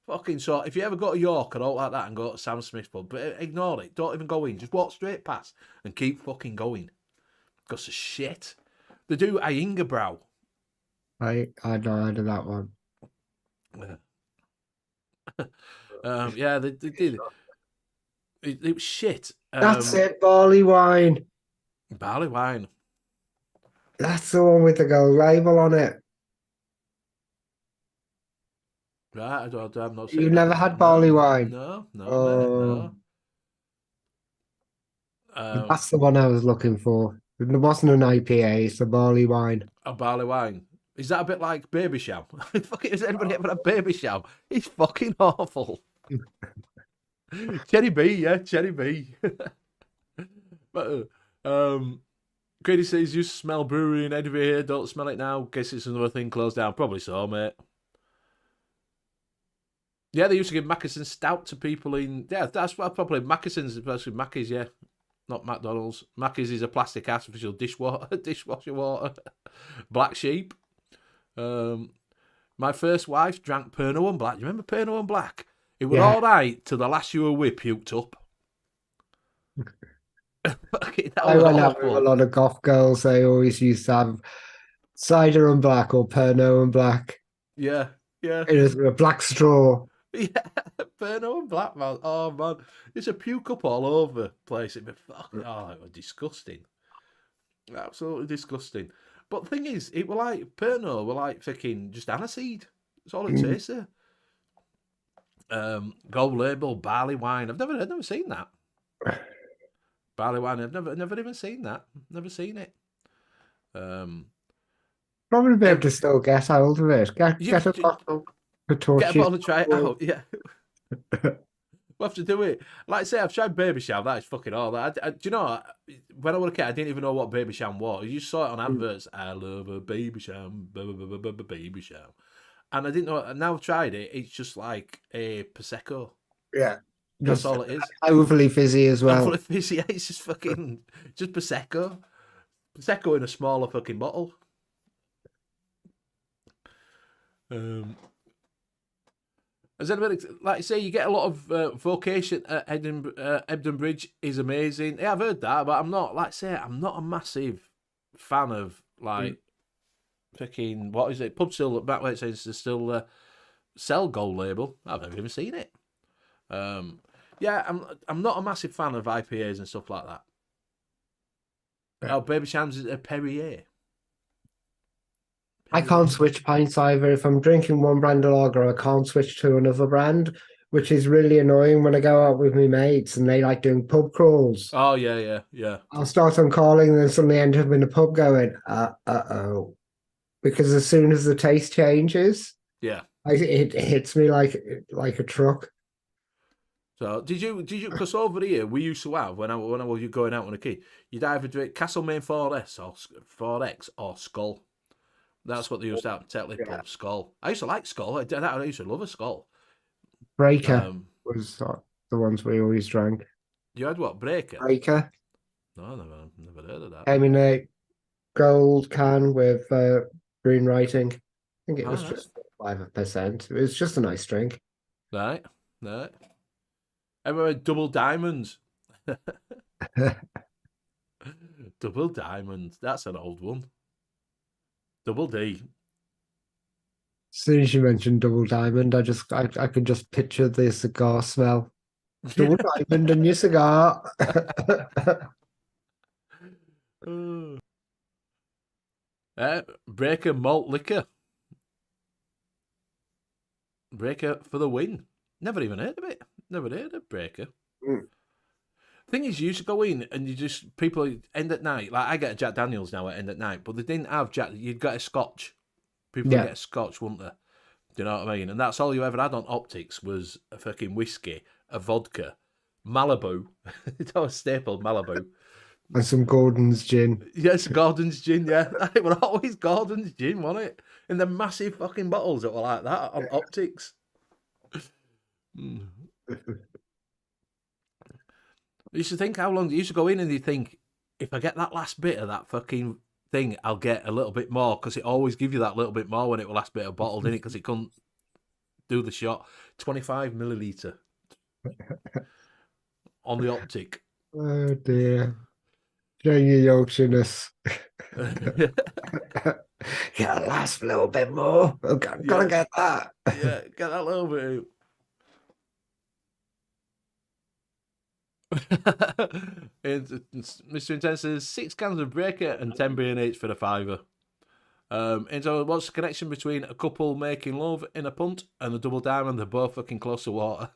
Fucking so. If you ever go to York or all like that and go to Sam Smith's pub, but ignore it. Don't even go in. Just walk straight past and keep fucking going. Because of shit. They do Iyengar Brow. I know heard of that one. Yeah, they did. It was shit. That's it, barley wine. Barley wine. That's the one with the gold label on it. Right, I've not seen You've that never one. had No, barley wine? no, mate, Oh, no. that's the one I was looking for. It wasn't an IPA, it's a barley wine. A barley wine. Is that a bit like baby sham? Fucking, has anybody ever had baby sham? It's fucking awful. Cherry B, yeah, Cherry B. But Grady says, you smell brewery in Edinburgh here, don't smell it now. Guess it's another thing closed down. Probably so, mate. Yeah, they used to give Mackeson stout to people in... Yeah, that's what probably... Mackeson's, especially Mackey's, yeah. Not McDonald's. Mackey's is a plastic artificial dishwasher water. Black Sheep. My first wife drank Pernod and Black. You remember Pernod and Black? It was all right till the last you were with puked up. I went out with a lot of goth girls. They always used to have cider and black or Pernod and black. Yeah, yeah. It was a black straw. Yeah, Pernod and Black, man. Oh, man. It's a puke up all over the place. It was disgusting. Absolutely disgusting. But the thing is, it were like, Pernod were like fucking just aniseed. That's all it tasted. Gold label, barley wine. I've never seen that. Barley wine, I've never even seen that. Never seen it. Probably be able to still get hold of it. Get a bottle. Get a bottle and try it out, yeah. We'll have to do it. Like I say, I've tried Baby Sham. That is fucking all that. Do you know, when I was a kid, I didn't even know what Baby Sham was. You saw it on adverts. I love a Baby Sham, Baby Sham. And I didn't know, and now I've tried it, it's just like a Prosecco. Yeah. That's all it is. Overly fizzy as well. Overly fizzy, yeah, it's just fucking, just Prosecco. Prosecco in a smaller fucking bottle. As anybody, like I say, you get a lot of vocation at Ebden Bridge is amazing. Yeah, I've heard that, but I'm not, like I say, I'm not a massive fan of, like, fucking, what is it? Pub still, back where it says they still sell gold label. I've never even seen it. Yeah, I'm not a massive fan of IPAs and stuff like that. Oh, Baby Sham's is a Perrier. I can't switch pints either. If I'm drinking one brand of lager, I can't switch to another brand, which is really annoying when I go out with my mates and they like doing pub crawls. Oh, yeah. I'll start on calling and then suddenly end up in a pub going, uh-oh. Because as soon as the taste changes, yeah, it hits me like a truck. So did you? Because over here we used to have when I was going out with a kid, you'd either drink Castlemaine 4S or 4X or Skull. That's what they used to have. Technically, pub Skull. I used to like Skull. I used to love a Skull. Breaker was the ones we always drank. You had what? Breaker. No, I never heard of that. Came in a gold can with green writing. I think it was just 5%. It was just a nice drink. Right. I remember Double Diamond. Double Diamond. That's an old one. Double D. As soon as you mentioned Double Diamond, I could just picture the cigar smell. Double Diamond in your cigar. Breaker malt liquor. Breaker for the win. Never even heard of it. Never heard of Breaker. Thing is, you used to go in and you just, people end at night. Like I get a Jack Daniels now at end at night, but they didn't have Jack. You'd get a Scotch. People would get a Scotch, wouldn't they? Do you know what I mean? And that's all you ever had on Optics was a fucking whiskey, a vodka, Malibu. It's always staple Malibu. And some Gordon's gin. Yes, Gordon's gin, yeah. It was always Gordon's gin, wasn't it? In the massive fucking bottles that were like that on Optics. I used to think how long, you used to go in and you think, if I get that last bit of that fucking thing, I'll get a little bit more, because it always gives you that little bit more when it was last bit of bottled in it, because it couldn't do the shot. 25 milliliter on the Optic. Oh dear. Showing your Yorkshireness. Yeah, last a little bit more. Gotta get that. Yeah, get that little bit. Mr. Intense says 6 cans of Breaker and 10 B&H for the $5. And so what's the connection between a couple making love in a punt and a double diamond? They're both fucking close to water.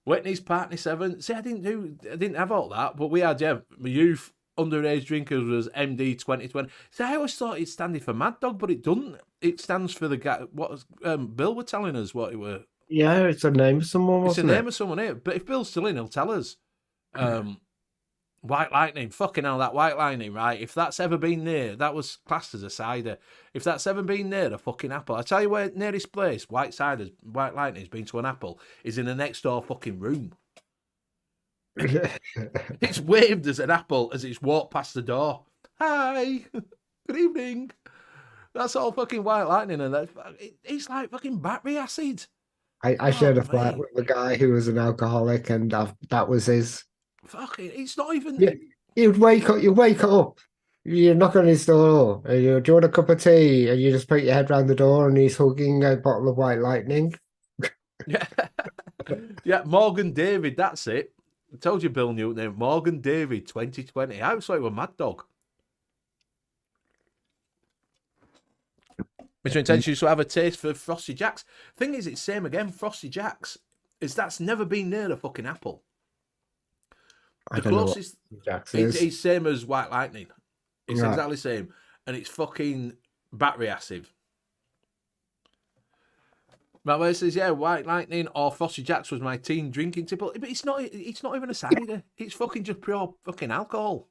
Whitney's Partner 7. See, I didn't have all that, but we had, yeah, my youth underage drinkers was MD 2020. See, I always thought it standing for Mad Dog, but it doesn't. It stands for the guy, what was, Bill were telling us what it were. Yeah, it's a name of someone, wasn't It's a name of someone here, but if Bill's still in, he'll tell us. White Lightning, fucking hell, that White Lightning, right? If that's ever been near, that was classed as a cider. If that's ever been near a fucking apple, I tell you where nearest place White Lightning's been to an apple is in the next door fucking room. It's waved as an apple as it's walked past the door. Hi, good evening. That's all fucking White Lightning, and it's like fucking battery acid. I shared a flat with a guy who was an alcoholic, and that was his. Fucking, it's not even. Yeah, you'd wake up. You knock on his door. And do you want a cup of tea? And you just put your head round the door, and he's hugging a bottle of White Lightning. Yeah, yeah. Morgan David, that's it. I told you Bill Newton name. Morgan David, 2020. I was like a Mad Dog. Mr. Intention used to have a taste for Frosty Jacks. Thing is, it's same again. Frosty Jacks that's never been near a fucking apple. The closest it's same as White Lightning. It's exactly the same, and it's fucking battery acid. My way says, yeah, White Lightning or Frosty Jacks was my teen drinking tip, but it's not even a cider. It's fucking just pure fucking alcohol.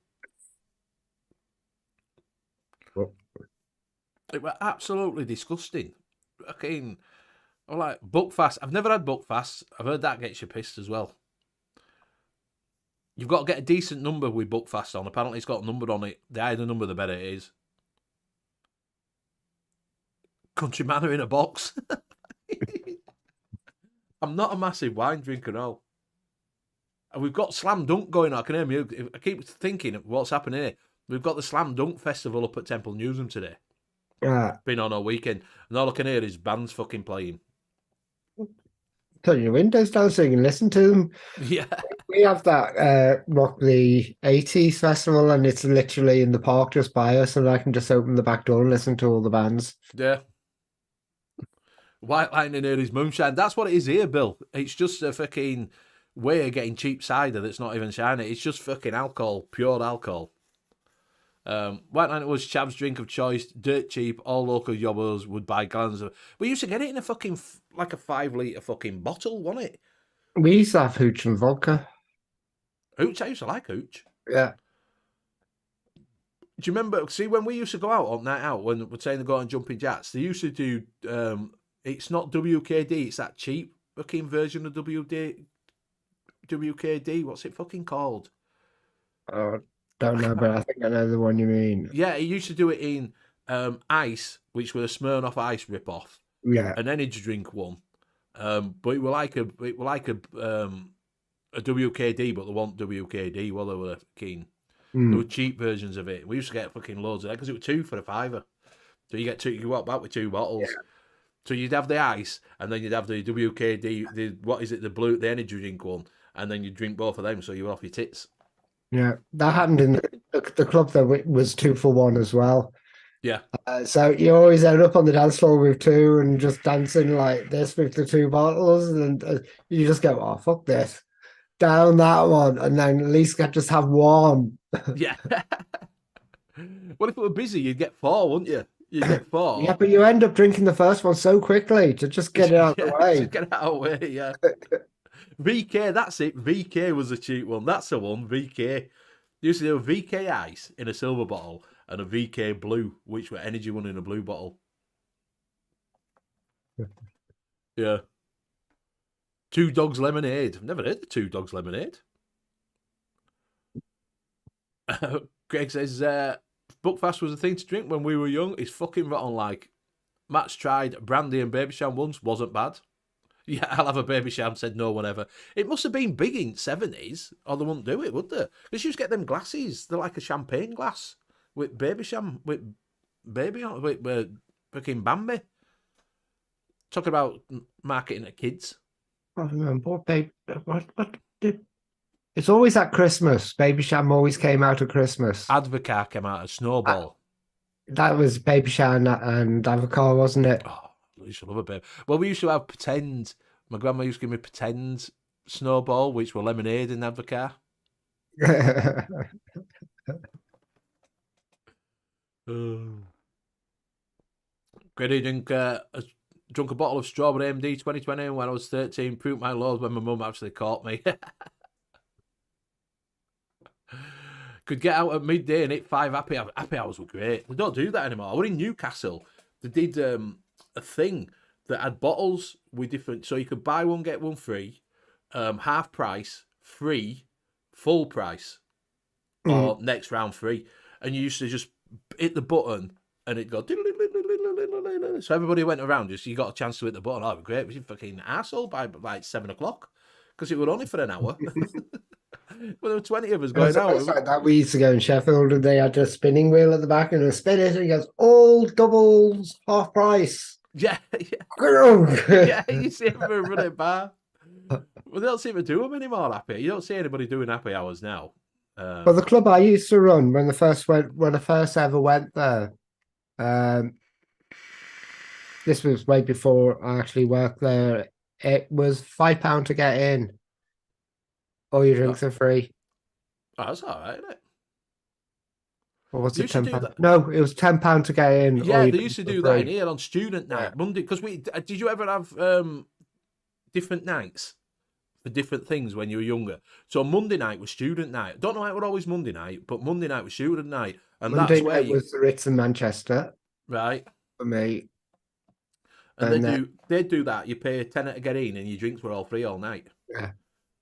It was absolutely disgusting. Fucking, I'm like, Buckfast. I've never had Buckfast. I've heard that gets you pissed as well. You've got to get a decent number with Buckfast on. Apparently it's got a number on it. The higher the number, the better it is. Country Manor in a box. I'm not a massive wine drinker now. And we've got Slam Dunk going on. I can hear me. I keep thinking of what's happening here. We've got the Slam Dunk Festival up at Temple Newsroom today. Been on all weekend. And all I can hear is bands fucking playing. Turn your windows down so you can listen to them. Yeah. We have that Rock the 80s festival, and it's literally in the park just by us, and I can just open the back door and listen to all the bands. Yeah. White Lightning here is moonshine. That's what it is here, Bill. It's just a fucking way of getting cheap cider that's not even shiny. It's just fucking alcohol, pure alcohol. White Lightning was Chav's drink of choice, dirt cheap. All local yobbos would buy gallons of. We used to get it in a fucking like a 5-litre fucking bottle, wasn't it? We used to have hooch and vodka. Hooch, I used to like hooch. Yeah. Do you remember? See, when we used to go out on night out, when we're saying they go on jumping jacks, they used to do. It's not WKD. It's that cheap fucking version of WKD. What's it fucking called? Don't know, but I think I know the one you mean. Yeah, he used to do it in Ice, which was a Smirnoff Ice rip-off. Yeah, an energy drink one. But it were like a WKD, but they weren't WKD. Well, they were keen. There were cheap versions of it. We used to get fucking loads of that because it was $2 for a $5. So you get two. You walk back with 2 bottles. Yeah. So you'd have the ice, and then you'd have the WKD. The energy drink one, and then you'd drink both of them. So you were off your tits. Yeah, that happened in the club that was 2 for 1 as well. Yeah. So you always end up on the dance floor with 2 and just dancing like this with the 2 bottles, and you just go, "Oh, fuck this." Down that one, and then at least just have 1. Yeah. What if it were busy? You'd get 4, wouldn't you? You'd get 4. Yeah, but you end up drinking the first one so quickly to just get it out of the way. To get it out of the way, yeah. VK, that's it. VK was a cheap one. That's the one, VK. You used to do a VK Ice in a silver bottle and a VK Blue, which were energy one in a blue bottle. Yeah. 2 Dogs Lemonade. I've never heard of 2 Dogs Lemonade. Greg says, Buckfast was a thing to drink when we were young. It's fucking rotten like. Matt's tried brandy and baby sham once. Wasn't bad. Yeah, I'll have a baby sham, said no one ever. It must have been big in 70s, or they wouldn't do it, would they? Because you used to get them glasses. They're like a champagne glass. with Baby Sham, with Baby on, with freaking Bambi. Talking about marketing to kids. I remember what baby. What did? It's always at Christmas. Baby Sham always came out at Christmas. Advocar came out, a Snowball. That was Baby Sham and Avocar, wasn't it? Oh, I used to love a baby. Well, we used to have pretend. My grandma used to give me pretend Snowball, which were lemonade in Advocar. Granny drunk a bottle of strawberry MD 2020 when I was 13. Proved my lord when my mum actually caught me. Could get out at midday and hit 5 happy hours were great. They don't do that anymore. I was in Newcastle. They did a thing that had bottles with different, so you could buy one get one free, half price, free, full price, or next round free. And you used to just hit the button and it'd go. So everybody went around. Just you got a chance to hit the button. Oh, it was great. It was a fucking arsehole by like 7 o'clock because it was only for an hour. Well, there were 20 of us going out. It's like that. We used to go in Sheffield and they had a spinning wheel at the back and a spin it and he goes, all doubles, half price. Yeah. Yeah, you see everyone running by. Well, they don't seem to do them anymore, happy. You don't see anybody doing happy hours now. But the club I used to run when I first ever went there, this was way before I actually worked there. It was £5 to get in. All your drinks are free. Oh, that's all right, isn't it? Or was it £10? No, it was £10 to get in. Yeah, they used to do that in here on student night, Monday. Because did you ever have different nights for different things when you were younger? So Monday night was student night. Don't know why it was always Monday night, but Monday night was student night, and Monday that's where night was the Ritz in Manchester, right? For me. And they do that. You pay £10 to get in, and your drinks were all free all night. Yeah.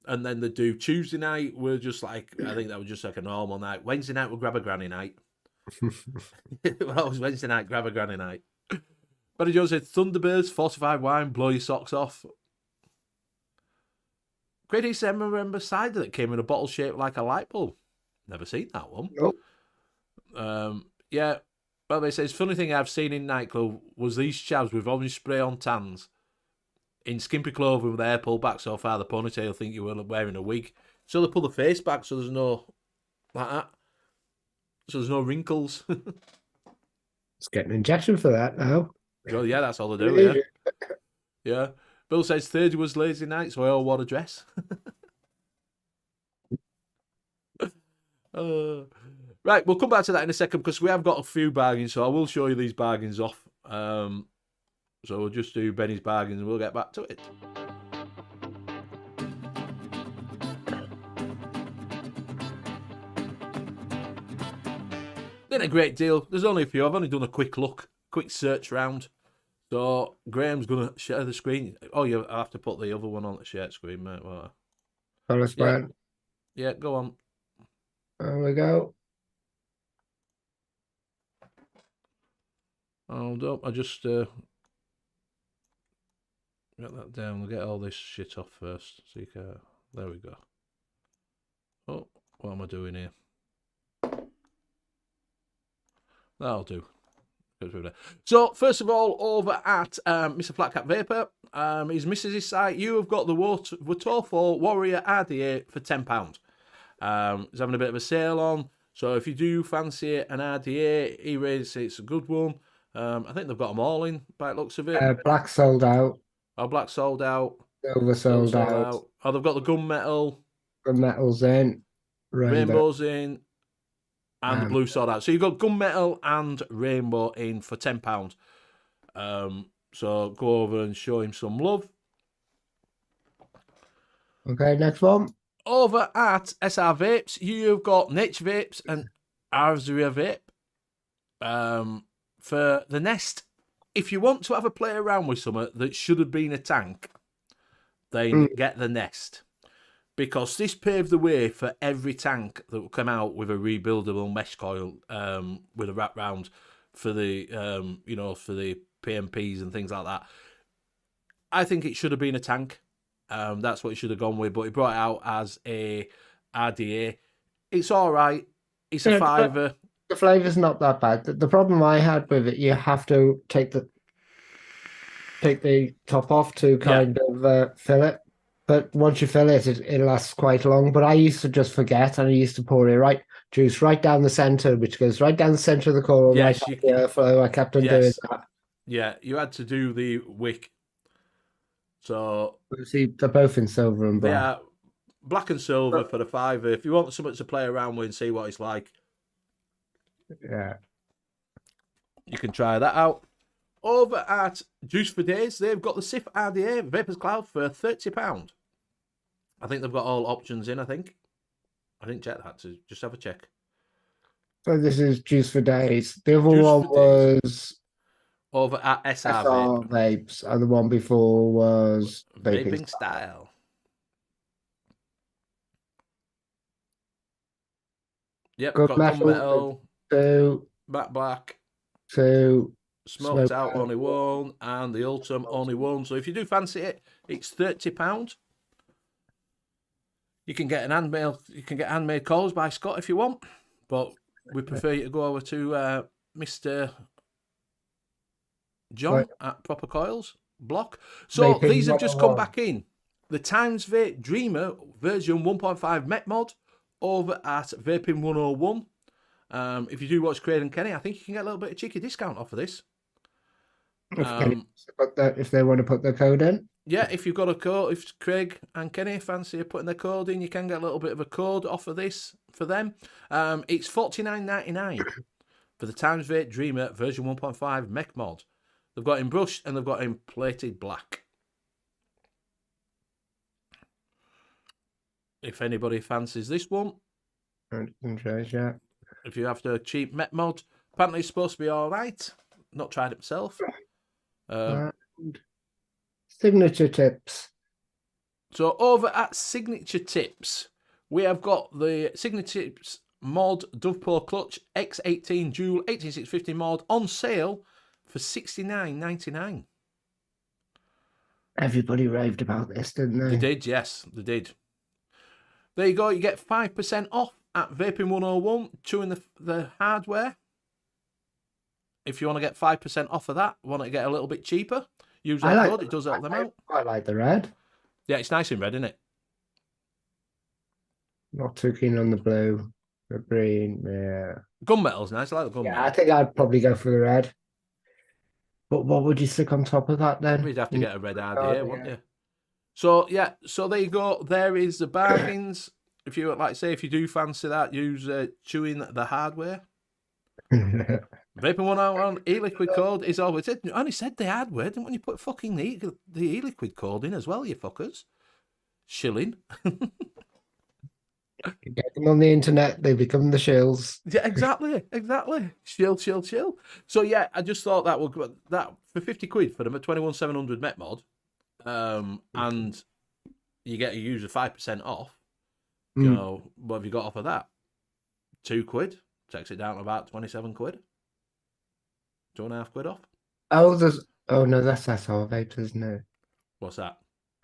And then they do Tuesday night. We're just like, I think that was just like a normal night. Wednesday night we'll grab a granny night. Well, it was Wednesday night, grab a granny night. But Joe said Thunderbirds, 45 wine, blow your socks off. Great East remember cider that came in a bottle shaped like a light bulb. Never seen that one. Nope. Yeah. Well, they says funny thing I've seen in nightclub was these chavs with orange spray on tans in skimpy clothing with their hair pulled back so far the ponytail think you were wearing a wig. So they pull the face back so there's no like that. So there's no wrinkles. Let's get an injection for that now. Well, yeah, that's all they do, yeah. Yeah. Bill says Thursday was lazy night, so I all wore a dress. Right, we'll come back to that in a second because we have got a few bargains, so I will show you these bargains off. So we'll just do Benny's bargains and we'll get back to it. Been a great deal. There's only a few. I've only done a quick search round. So Graham's going to share the screen. Oh, I have to put the other one on the shared screen, mate. Well, yeah, go on. There we go. Hold up. I just get that down. We'll get all this shit off first. So you can. There we go. Oh, what am I doing here? That'll do. So, first of all, over at Mr. Flatcat Vapor, his missus' site, you have got the Watofo Warrior RDA for £10. He's having a bit of a sale on, so if you do fancy an RDA, he rates it's a good one. I think they've got them all in, by the looks of it. Black sold out. Oh, black sold out. Silver sold out. Oh, they've got the gunmetal. Gunmetal's in. Rainbow's in. And the blue sold out. So you've got gunmetal and rainbow in for £10. So go over and show him some love. Okay, next one. Over at SR Vapes, you've got N.U.V.S Vapes and Arzria Vape. For the Nest, if you want to have a play around with something that should have been a tank, then get the Nest. Because this paved the way for every tank that will come out with a rebuildable mesh coil with a wrap round for the for the PMPs and things like that. I think it should have been a tank. That's what it should have gone with, but he brought it out as a RDA. It's all right. It's a £5. The flavor's not that bad. The problem I had with it, you have to take the top off to kind of fill it. But once you fill it, it lasts quite long. But I used to just forget, and I used to pour it juice right down the center, which goes right down the center of the coil, right Yes, down the airflow. I kept on doing yes, that. yeah. You had to do the wick. So See, they're both in silver and they black. are black and silver for the £5. If you want something to play around with and see what it's like, Yeah. you can try that out. Over at Juice for Days, they've got the SIF RDA Vapors Cloud for £30. I think they've got all options in, I think. I didn't check that, so just have a check. So this is Juice for Days. The other Juice one for Days. was Over at SR SR Vape. Vapes, and the one before was Vaping Style. Yep, Good got metal, gunmetal, two, matte black, two, smoked smoked out out. only one, and the Ultim only one. So if you do fancy it, it's £30. You can get handmade coils by Scott if you want, but we prefer you to go over to Mr. John Right. at Proper Coils block. So Vaping these have just come 101. back in. The Times Vape Dreamer version 1.5 Met Mod over at Vaping 101. If you do watch Craig and Kenny, I think you can get a little bit of cheeky discount off of this. If they want to put their code in. Yeah, if you've got a code, if Craig and Kenny fancy putting their code in, you can get a little bit of a code off of this for them. It's $49.99 for the Times Vape Dreamer version 1.5 Mech Mod. They've got in brushed and they've got in plated black. If anybody fancies this one, Yeah. if you have the cheap Mech Mod, apparently it's supposed to be all right. Not tried it myself. Signature tips. So over at Signature Tips, we have got the Signature Tips Mod Dovepole Clutch X18 Dual 18650 mod on sale for $69.99. Everybody raved about this, didn't they? They did, yes, they did. There you go. You get 5% off at Vaping 101, chewing the hardware. If you want to get 5% off of that, want to get a little bit cheaper, use that code. It does help them out. I like the red. Yeah, it's nice in red, isn't it? Not too keen on the blue. The green, yeah. Gunmetal's nice. I like the gunmetal. Yeah, I think I'd probably go for the red. But what would you stick on top of that then? We'd have to get a red RDA, wouldn't you? So yeah, so there you go. There is the bargains. If you if you do fancy that, use chewing the hardware. Vaping 101 e-liquid code is always it. I only said the hardware, didn't when you put fucking the e-liquid code in as well, you fuckers. Shilling. Get them on the internet, they become the shills. Yeah, exactly. Chill. So yeah, I just thought that would for 50 quid for them at 21700 Met Mod, and you get a user 5% off. You know, what have you got off of that? £2 takes it down to about 27 quid. 2.5 quid off. Oh no, that's SR Vapes, isn't it? What's that?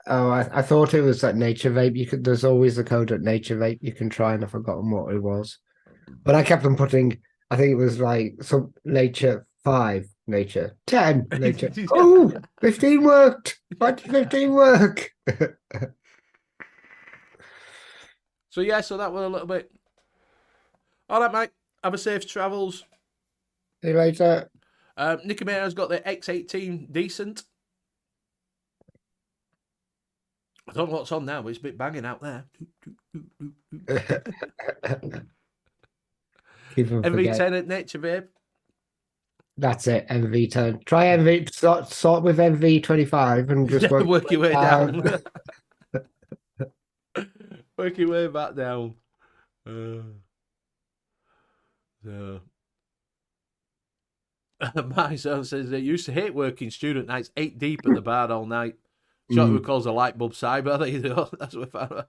Oh, I thought it was at Nature Vape. There's always a code at Nature Vape you can try, and I've forgotten what it was. But I kept on putting, I think it was like some Nature 5, Nature 10, Nature. Oh, 15 worked. Why did 15 work? So yeah, so that was a little bit. All right, mate. Have a safe travels. See you later. Nicky Mayer's got the X18 decent. I don't know what's on now, but it's a bit banging out there. NV10 at Nature Vape. That's it, NV10. Try NV, start with NV25 and just work your way down. Work your way back down. My son says they used to hate working student nights 8 deep at the bar all night. Shot who calls a light bulb cyber. That's what I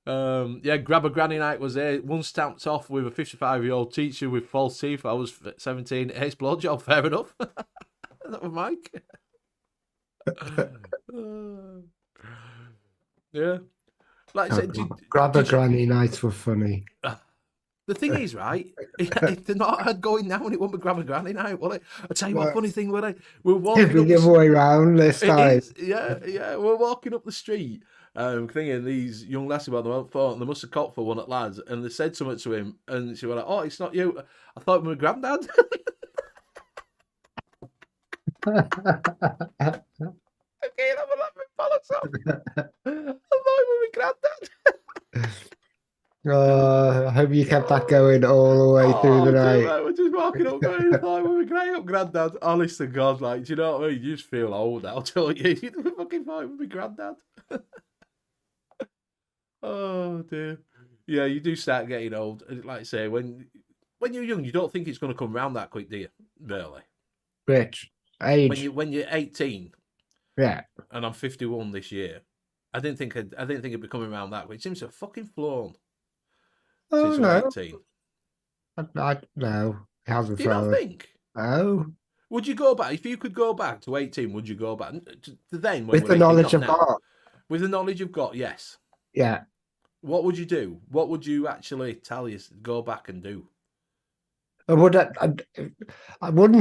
found. Yeah, grab a granny night was there. One stamped off with a 55-year-old teacher with false teeth. I was 17. Ace blowjob, fair enough. That was Mike. Yeah. Like I said, grab a granny nights were funny. The thing is, right, if they're not going now and it won't be grab a granny now, will it? I'll tell you what, funny thing, when we're walking It'll up be the other way round this it time. is, yeah, we're walking up the street, thinking these young lasses about the phone, and they must have caught for one at lads, and they said something to him, and she was like, "Oh, it's not you. I thought it was my granddad." Okay, I'm laughing bollocks off. I thought it was my granddad. I hope you kept that going all the way through the night. Mate, we're just walking up going, I thought we were great up, granddad. Honest to God, like, do you know what I mean? You just feel old now, don't you? You fucking thought it was my granddad. Oh dear. Yeah, you do start getting old. Like I say, when you're young, you don't think it's going to come round that quick, do you? Really? Rich age. When you're 18, Yeah. and I'm 51 this year, I didn't think it'd be coming around that quick. It seems to have fucking flown Oh since no. I'm 18. No, it hasn't Do you not flown. think? Oh. Would you go back if you could go back to 18? Would you go back to then? When With the knowledge I've got. With the knowledge you've got, yes. Yeah. What would you do? What would you actually tell you go back and do? I wouldn't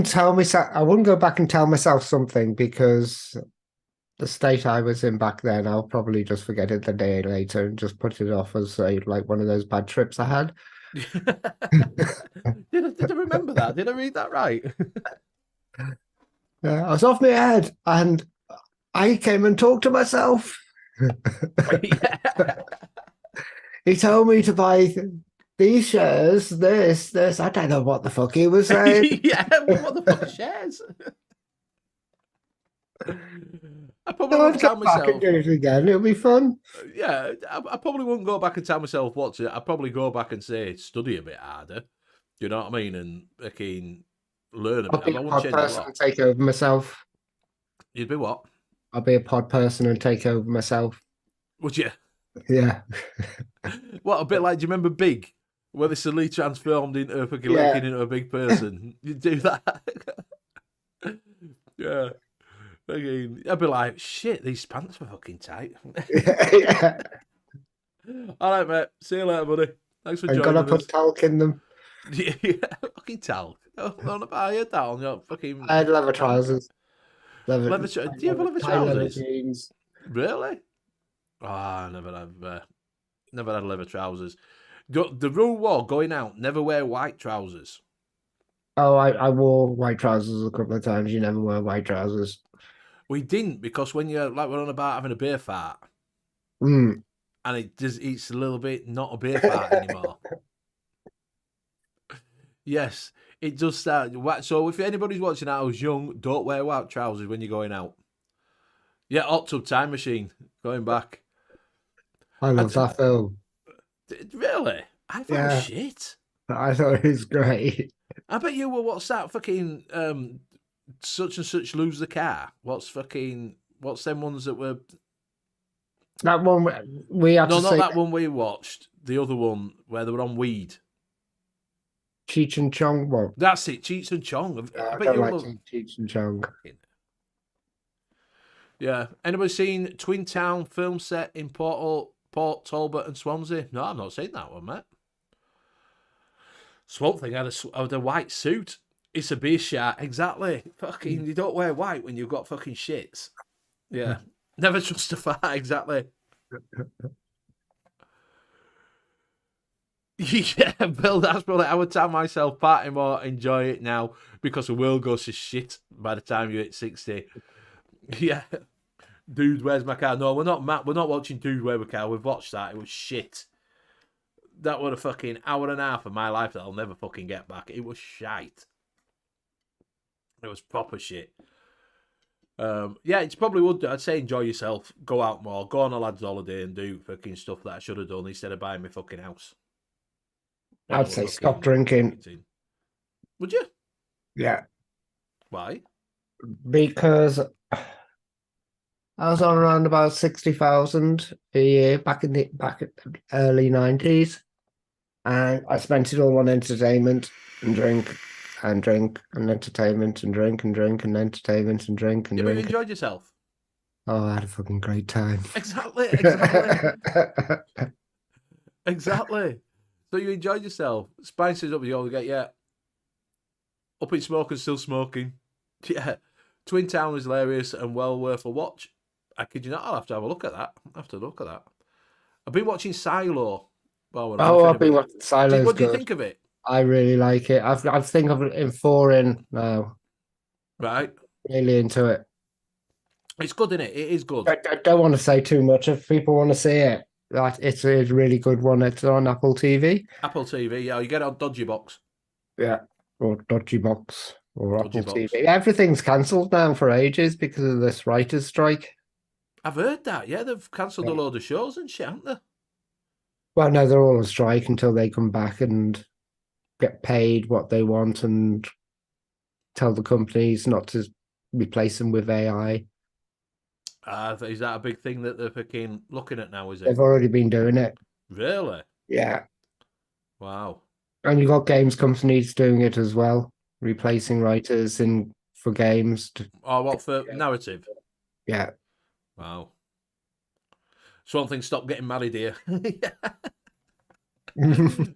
tell myself. I wouldn't go back and tell myself something, because the state I was in back then, I'll probably just forget it the day later and just put it off as like one of those bad trips I had. Did I remember that? Did I read that right? I was off my head, and I came and talked to myself. He told me to buy these shares, this. I don't know what the fuck he was saying. Yeah, what the fuck shares? I probably wouldn't tell myself. Back and do it again. It'll be fun. Yeah, I probably wouldn't go back and tell myself what to. I'd probably go back and say study a bit harder. Do you know what I mean? And fucking learn a bit. I'll be a pod person and take over myself. You'd be what? I'll be a pod person and take over myself. Would you? Yeah. What, a bit like, do you remember Big? Where they suddenly transformed into fucking looking into a big person. You'd do that. Yeah. Fucking, I'd be like, shit, these pants were fucking tight. Yeah. All right, mate. See you later, buddy. Thanks for joining us. I'm gonna put talc in them. Yeah, fucking talc. On about your down, your fucking. I had leather trousers. Do you have leather trousers? Jeans. Really? Oh, I never had leather trousers. The rule was going out, never wear white trousers. Oh, I wore white trousers a couple of times. You never wear white trousers. We didn't, because when you're like, we're on about having a beer fart, Mm. and it's a little bit not a beer fart anymore. Yes, it does start. So if anybody's watching that, I was young, don't wear white trousers when you're going out. Yeah, Hot Tub Time Machine, going back. I love that film. Really? I thought it was shit. I thought it was great. I bet you were, what's that fucking such and such lose the car? What's them ones that were... That one we had No, to not say... that one we watched. The other one where they were on weed. Cheech and Chong one. That's it, Cheech and Chong. I don't like Cheech and Chong. Yeah. Anybody seen Twin Town film set in Port Talbot and Swansea? No, I've not seen that one, mate. Swamp Thing had a white suit. It's a beer shark. Exactly. Fucking, you don't wear white when you've got fucking shits. Yeah. Never trust a fart. Exactly. Yeah, Bill, that's probably, I would tell myself, party more, enjoy it now, because the world goes to shit by the time you hit 60. Yeah. Dude, where's my car? No, we're not watching Dude, Where's My Car. We've watched that. It was shit. That was a fucking hour and a half of my life that I'll never fucking get back. It was shite. It was proper shit. Yeah, it's probably would. I'd say enjoy yourself. Go out more. Go on a lad's holiday and do fucking stuff that I should have done instead of buying my fucking house. I'd say stop drinking. Would you? Yeah. Why? Because I was on around about 60,000 a year back in the early 90s, and I spent it all on entertainment and drink and drink and entertainment and drink and drink and entertainment and drink and yeah, drink. But you enjoyed yourself. Oh, I had a fucking great time. Exactly. Exactly. So you enjoyed yourself. Spices up, you all get, yeah. Up in Smoke and Still Smoking. Yeah. Twin Town is hilarious and well worth a watch. I kid you not, I'll have to have a look at that. I've been watching Silo. Well, Oh, I've been watching Silo's What do you good. think of it? I really like it. I think of it in 4 in now. Right. Really into it. It's good, isn't it? It is good. I don't want to say too much. If people want to see it, it's a really good one. It's on Apple TV. Apple TV, yeah. You get it on Dodgy Box. Yeah, or Dodgy Box or Dodgy Apple Box. TV. Everything's cancelled now for ages because of this writers' strike. I've heard that. Yeah, they've cancelled a load of shows and shit, haven't they? Well, no, they're all on strike until they come back and get paid what they want and tell the companies not to replace them with AI. Is that a big thing that they're fucking looking at now, is it? They've already been doing it. Really? Yeah. Wow. And you've got games companies doing it as well, replacing writers for games. Oh, what, for narrative? Yeah. Wow. So one thing, stop getting married here.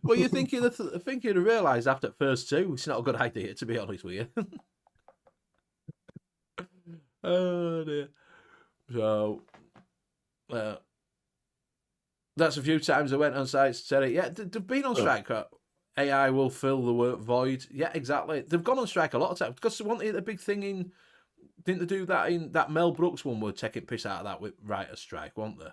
Well, you think you'd realise after first 2, it's not a good idea, to be honest with you. Oh dear. So that's a few times I went on sites and said it. Yeah, they've been on strike. AI will fill the work void. Yeah, exactly. They've gone on strike a lot of times because they wanted a big thing in. Didn't they do that in that Mel Brooks one? Were taking piss out of that with writer's strike, weren't they?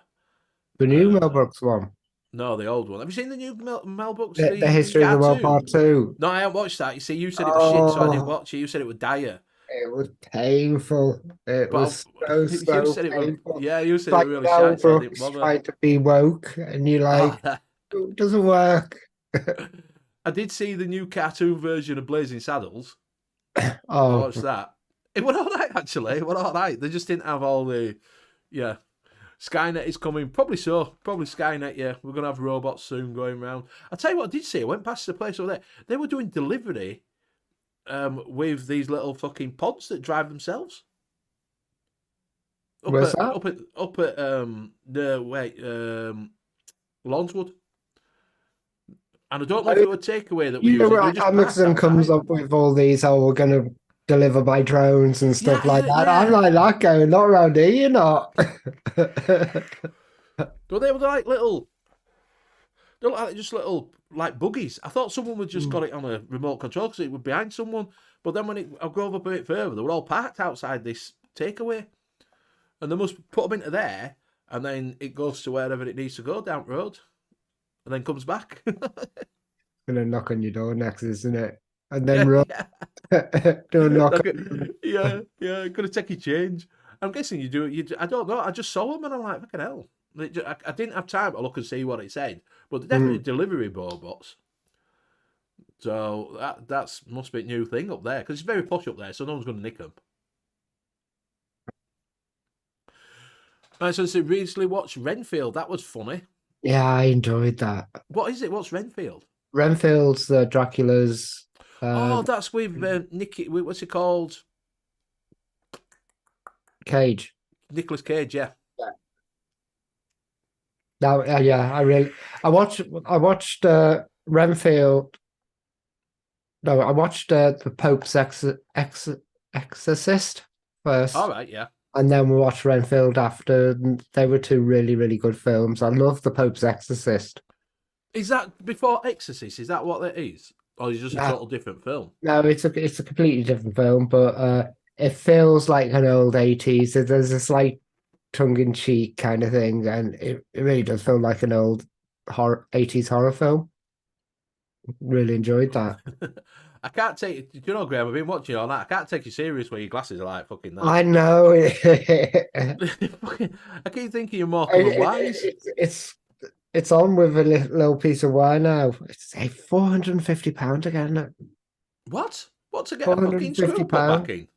The new Mel Brooks one. No, the old one. Have you seen the new Mel Brooks? The History of the World Part 2. No, I haven't watched that. You see, you said it was shit, so I didn't watch it. You said it was dire. It was painful. It was so painful. You said like it really Mel shit, so I didn't Brooks bother. trying to be woke, and you're like, it doesn't work. I did see the new cartoon version of Blazing Saddles. I Oh, watched that. It went all right, actually. It went all right. They just didn't have all the... Yeah. Skynet is coming. Probably so. Probably Skynet, yeah. We're going to have robots soon going around. I'll tell you what I did see. I went past the place over there. They were doing delivery with these little fucking pods that drive themselves. where's that? Up at Lawnswood. And I don't know if it was takeaway that we use. Amazon comes up with all these, we're going to deliver by drones and stuff like that. Yeah. I'm like that going, not around here, you're not. Well, they were like little, they look like just little like buggies. I thought someone would just got it on a remote control because it was behind someone. But then when I drove up a bit further, they were all parked outside this takeaway. And they must put them into there, and then it goes to wherever it needs to go down the road. And then comes back. Gonna knock on your door next, isn't it? And then run. Don't knock. Yeah. Gonna take your change. I'm guessing you do it. I don't know. I just saw them and I'm like, fucking hell. I didn't have time to look and see what it said, but they're definitely delivery robots. So that's must be a new thing up there because it's very posh up there, so no one's gonna nick them. Right, so recently watched Renfield. That was funny. Yeah, I enjoyed that. What is it? What's Renfield? Renfield's Dracula's. That's with Nicky. What's it called? Cage. Nicolas Cage. Yeah. Now, I watched Renfield. No, I watched the Pope's Exorcist first. All right, yeah. And then we watched Renfield after. They were 2 really, really good films. I love the Pope's Exorcist. Is that before Exorcist? Is that what it is? Or is it just a total different film? No, it's a completely different film, but it feels like an old 80s. There's a slight tongue-in-cheek kind of thing, and it really does feel like an old 80s horror film. Really enjoyed that. I can't take... Do you know, Graham, I've been watching all that. I can't take you serious when your glasses are like fucking that. I know. I keep thinking you're more wise. It's on with a little piece of wire now. It's £450 again. What? What, to get a fucking screw put back in?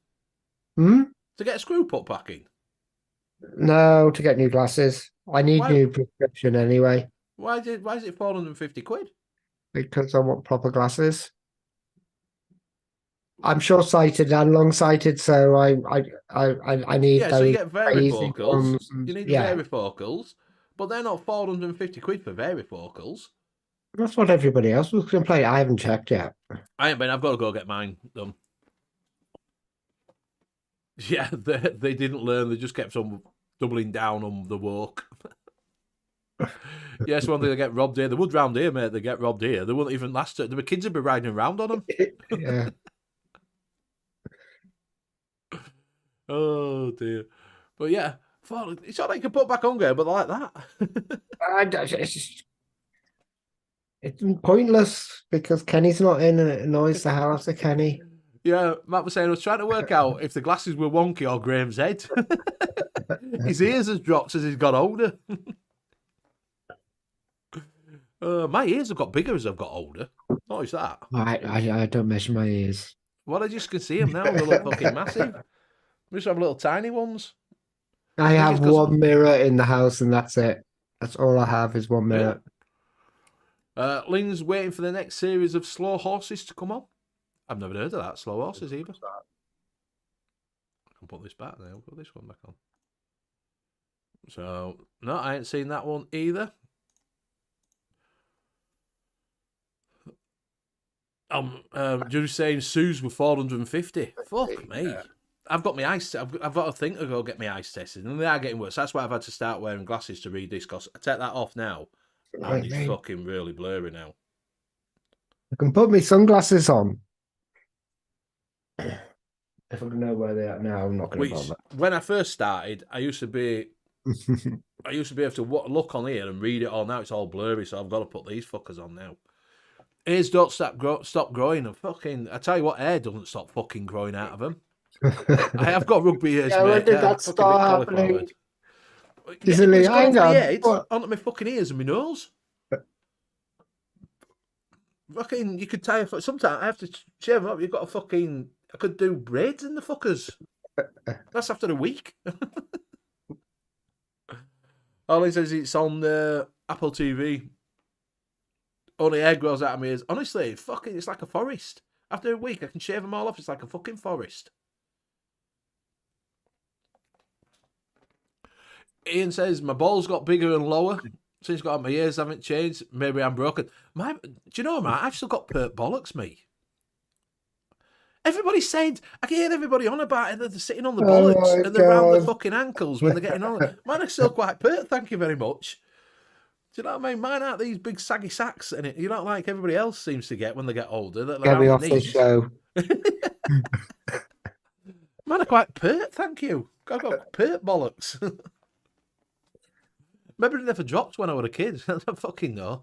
To get a screw put back in? No, to get new glasses. I need new prescription anyway. Why is it 450 quid? Because I want proper glasses. I'm short-sighted and long-sighted, so I need those. So you get varifocals. You need varifocals, but they're not 450 quid for varifocals. That's what everybody else was going to play. I haven't checked yet. I ain't been. I've got to go get mine done. Yeah, they didn't learn. They just kept on doubling down on the walk. Yes, one day they get robbed here. They would round here, mate. They get robbed here. They wouldn't even last. There were kids would be riding around on them. Yeah. Oh dear. But yeah, it's not like you can put back on game, but like that. It's pointless because Kenny's not in and it annoys the hell out of Kenny. Yeah, Matt was saying I was trying to work out if the glasses were wonky or Graham's head. His ears has dropped as he's got older. My ears have got bigger as I've got older. What is that? I don't measure my ears. Well, I just can see them now. They look fucking massive. We just have little tiny ones. I have one mirror in the house and that's it. That's all I have is one mirror. Yeah. Lynn's waiting for the next series of Slow Horses to come on. I've never heard of that, Slow Horses either. I can put this back now. Put this one back on. So, no, I ain't seen that one either. Just saying Sue's were 450. Fuck me. I've got my eyes. I've got to think to go get my eyes tested, and they are getting worse. That's why I've had to start wearing glasses to read this. Because I take that off now, and it's fucking really blurry now. I can put my sunglasses on. If I know where they are now, I'm not going to bother. When I first started, I used to be able to look on here and read it all. Now it's all blurry, so I've got to put these fuckers on now. Ears don't stop growing. And I tell you what, hair doesn't stop fucking growing out of them. I have got rugby ears, mate. When did that start happening? Onto my fucking ears and my nose. Fucking, you could tie. Sometimes I have to shave them up. You've got to fucking. I could do braids in the fuckers. That's after a week. All he says it's on Apple TV. Only hair grows out of my ears. Honestly, it's like a forest. After a week, I can shave them all off. It's like a fucking forest. Ian says my balls got bigger and lower since my ears haven't changed. Maybe I'm broken. Do you know, Matt? I've still got pert bollocks, me. Everybody said, I can hear everybody on about it. They're sitting on the bollocks and they're around the fucking ankles when they're getting on it. Mine are still quite pert, thank you very much. Do you know what I mean? Mine aren't these big saggy sacks in it. You don't like everybody else seems to get when they get older. Get me off this show. Mine are quite pert, thank you. I've got pert bollocks. Maybe they never dropped when I was a kid. I don't fucking know.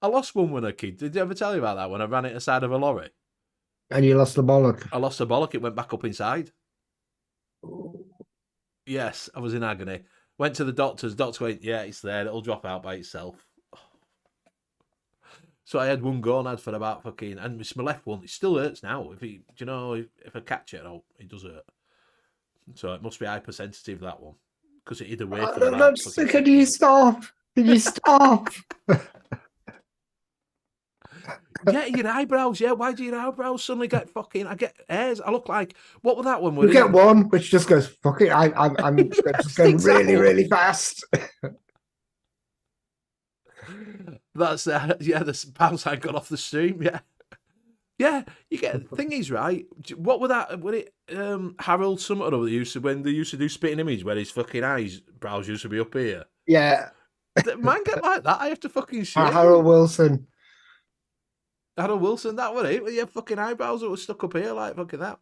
I lost one when I was a kid. Did I ever tell you about that when I ran it aside of a lorry? And you lost the bollock? I lost the bollock. It went back up inside. Yes, I was in agony. Went to the doctors. Doctor went, yeah, it's there. It'll drop out by itself. So I had one gone for about fucking, and it's my left one. It still hurts now. If I catch it, it does hurt. So it must be hypersensitive, that one, because it hid away from that. Can you stop? Can you stop? Yeah, your eyebrows. Yeah, why do your eyebrows suddenly get fucking? I get hairs. I look like what was that one? You get one which just goes fucking. I'm just going really, really fast. That's the bounce I got off the stream. Yeah. You get thingies right. What were that? Were it Harold Summit that used to when they used to do spitting image where his fucking eyebrows used to be up here? Yeah, man, get like that. I have to fucking shave. Harold Wilson. Harold Wilson, that was it. With your fucking eyebrows that were stuck up here like fucking that.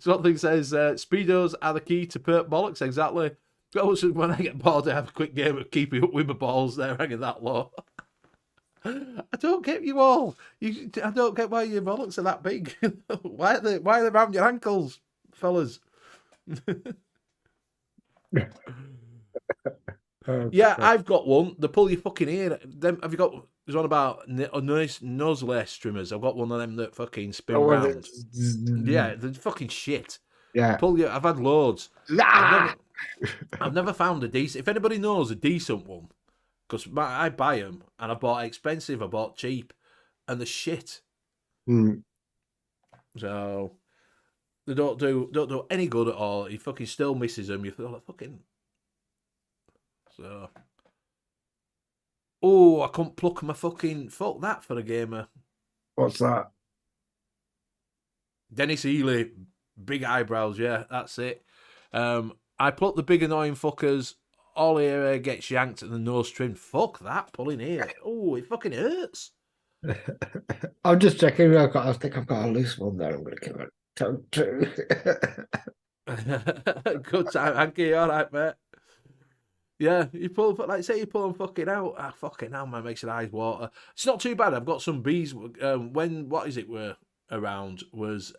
Something says speedos are the key to pert bollocks. Exactly. When I get bored, I have a quick game of keeping up with my balls. They're hanging that low. I don't get you all. I don't get why your bollocks are that big. Why are they around your ankles, fellas? Yeah, I've got one. They pull your fucking ear. Have you got? There's one about nose lace trimmers. I've got one of them that fucking spin round. Yeah, they're fucking shit. Yeah, pull you. I've had loads. I've never found a decent. If anybody knows a decent one, because I buy them and I bought expensive, I bought cheap, and the shit. So they don't do any good at all. He fucking still misses them. You feel like fucking. So, oh, I couldn't pluck my fucking fuck that for a gamer. What's that? Dennis Ely, big eyebrows. Yeah, that's it. I plucked the big annoying fuckers. All hair gets yanked and the nose trimmed. Fuck that, pulling hair. Oh, it fucking hurts. I'm just checking. I think I've got a loose one there. I'm going to give it tongue to. Good time, Hanky. All right, mate. Yeah, you pull, like say you pull them fucking out. Ah, fucking hell, man, makes your eyes water. It's not too bad. I've got some bees. When what is it? Were around was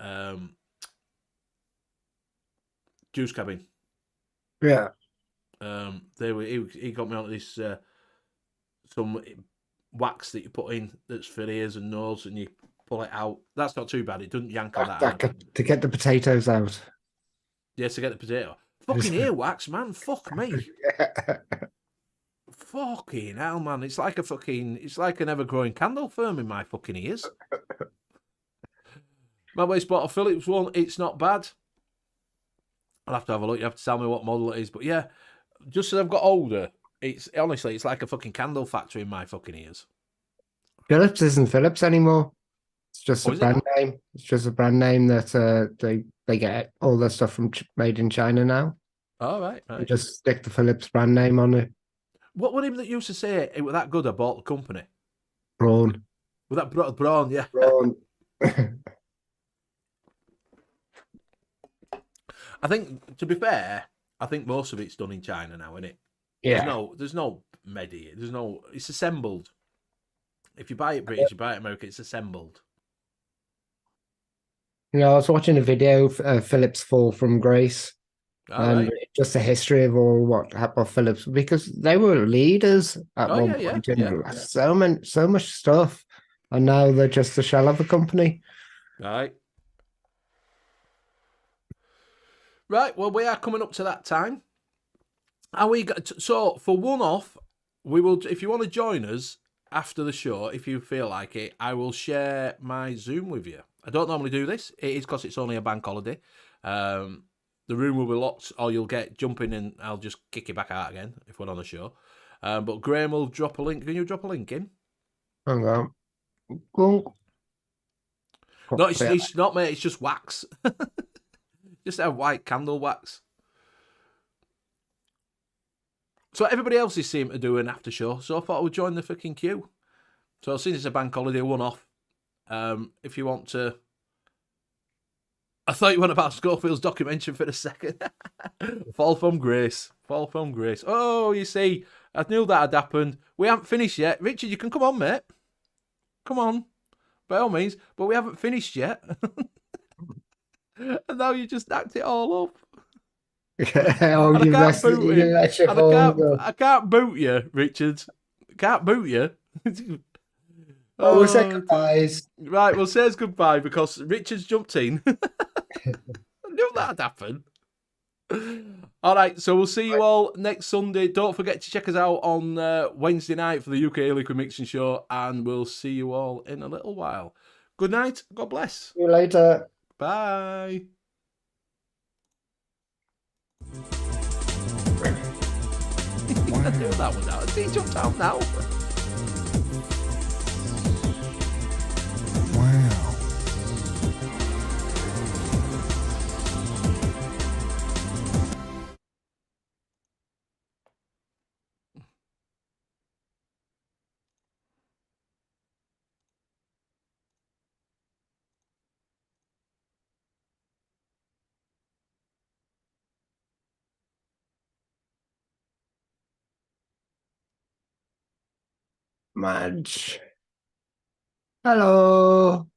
Juice Cabin. Yeah. They were. He got me on this some wax that you put in that's for ears and nose, and you pull it out. That's not too bad. It doesn't yank on that hard. To get the potatoes out. Yes, to get the potato. Fucking earwax, man. Fuck me. Fucking hell, man. It's like an ever-growing candle firm in my fucking ears. My way bought a Philips one. It's not bad. I'll have to have a look. You have to tell me what model it is. But yeah, just as I've got older, it's like a fucking candle factory in my fucking ears. Philips isn't Philips anymore. It's just a brand name. It's just a brand name that they get all their stuff from made in China now. Oh, right. You just stick the Philips brand name on it. What were him that used to say it was that good? I bought the company. Braun. Was that Braun? Yeah. Braun. I think, to be fair, I think most of it's done in China now, isn't it? Yeah. There's no Medi. It's assembled. If you buy it British, you buy it American, it's assembled. You know, I was watching a video of Philips fall from grace. And just a history of all what happened with Philips, because they were leaders at one point in so much stuff, and now they're just a shell of a company. Right. Well, we are coming up to that time. And we got so for one off, we will. If you want to join us after the show, if you feel like it, I will share my Zoom with you. I don't normally do this. It is because it's only a bank holiday. The room will be locked, or you'll get jumping, and I'll just kick you back out again if we're on the show. But Graham will drop a link. Can you drop a link in? Hang on. No, it's not, mate. It's just wax. Just a white candle wax. So everybody else is seeming to do an after show, so I thought I would join the fucking queue. So since it's a bank holiday, one off. If you want to... I thought you went about Schofield's documentary for a second. Fall from grace. Oh, you see, I knew that had happened. We haven't finished yet. Richard, you can come on, mate. Come on. By all means. But we haven't finished yet. And now you just knocked it all up. I can't boot you, Richard. I can't boot you. We'll say goodbyes. Right, we'll say goodbye because Richard's jumped in. I knew that'd happen. All right, so we'll see you all next Sunday. Don't forget to check us out on Wednesday night for the UK Liquid Mixing Show, and we'll see you all in a little while. Good night. God bless. See you later. Bye. I knew that was out. He jumped out now. Madge. Hello.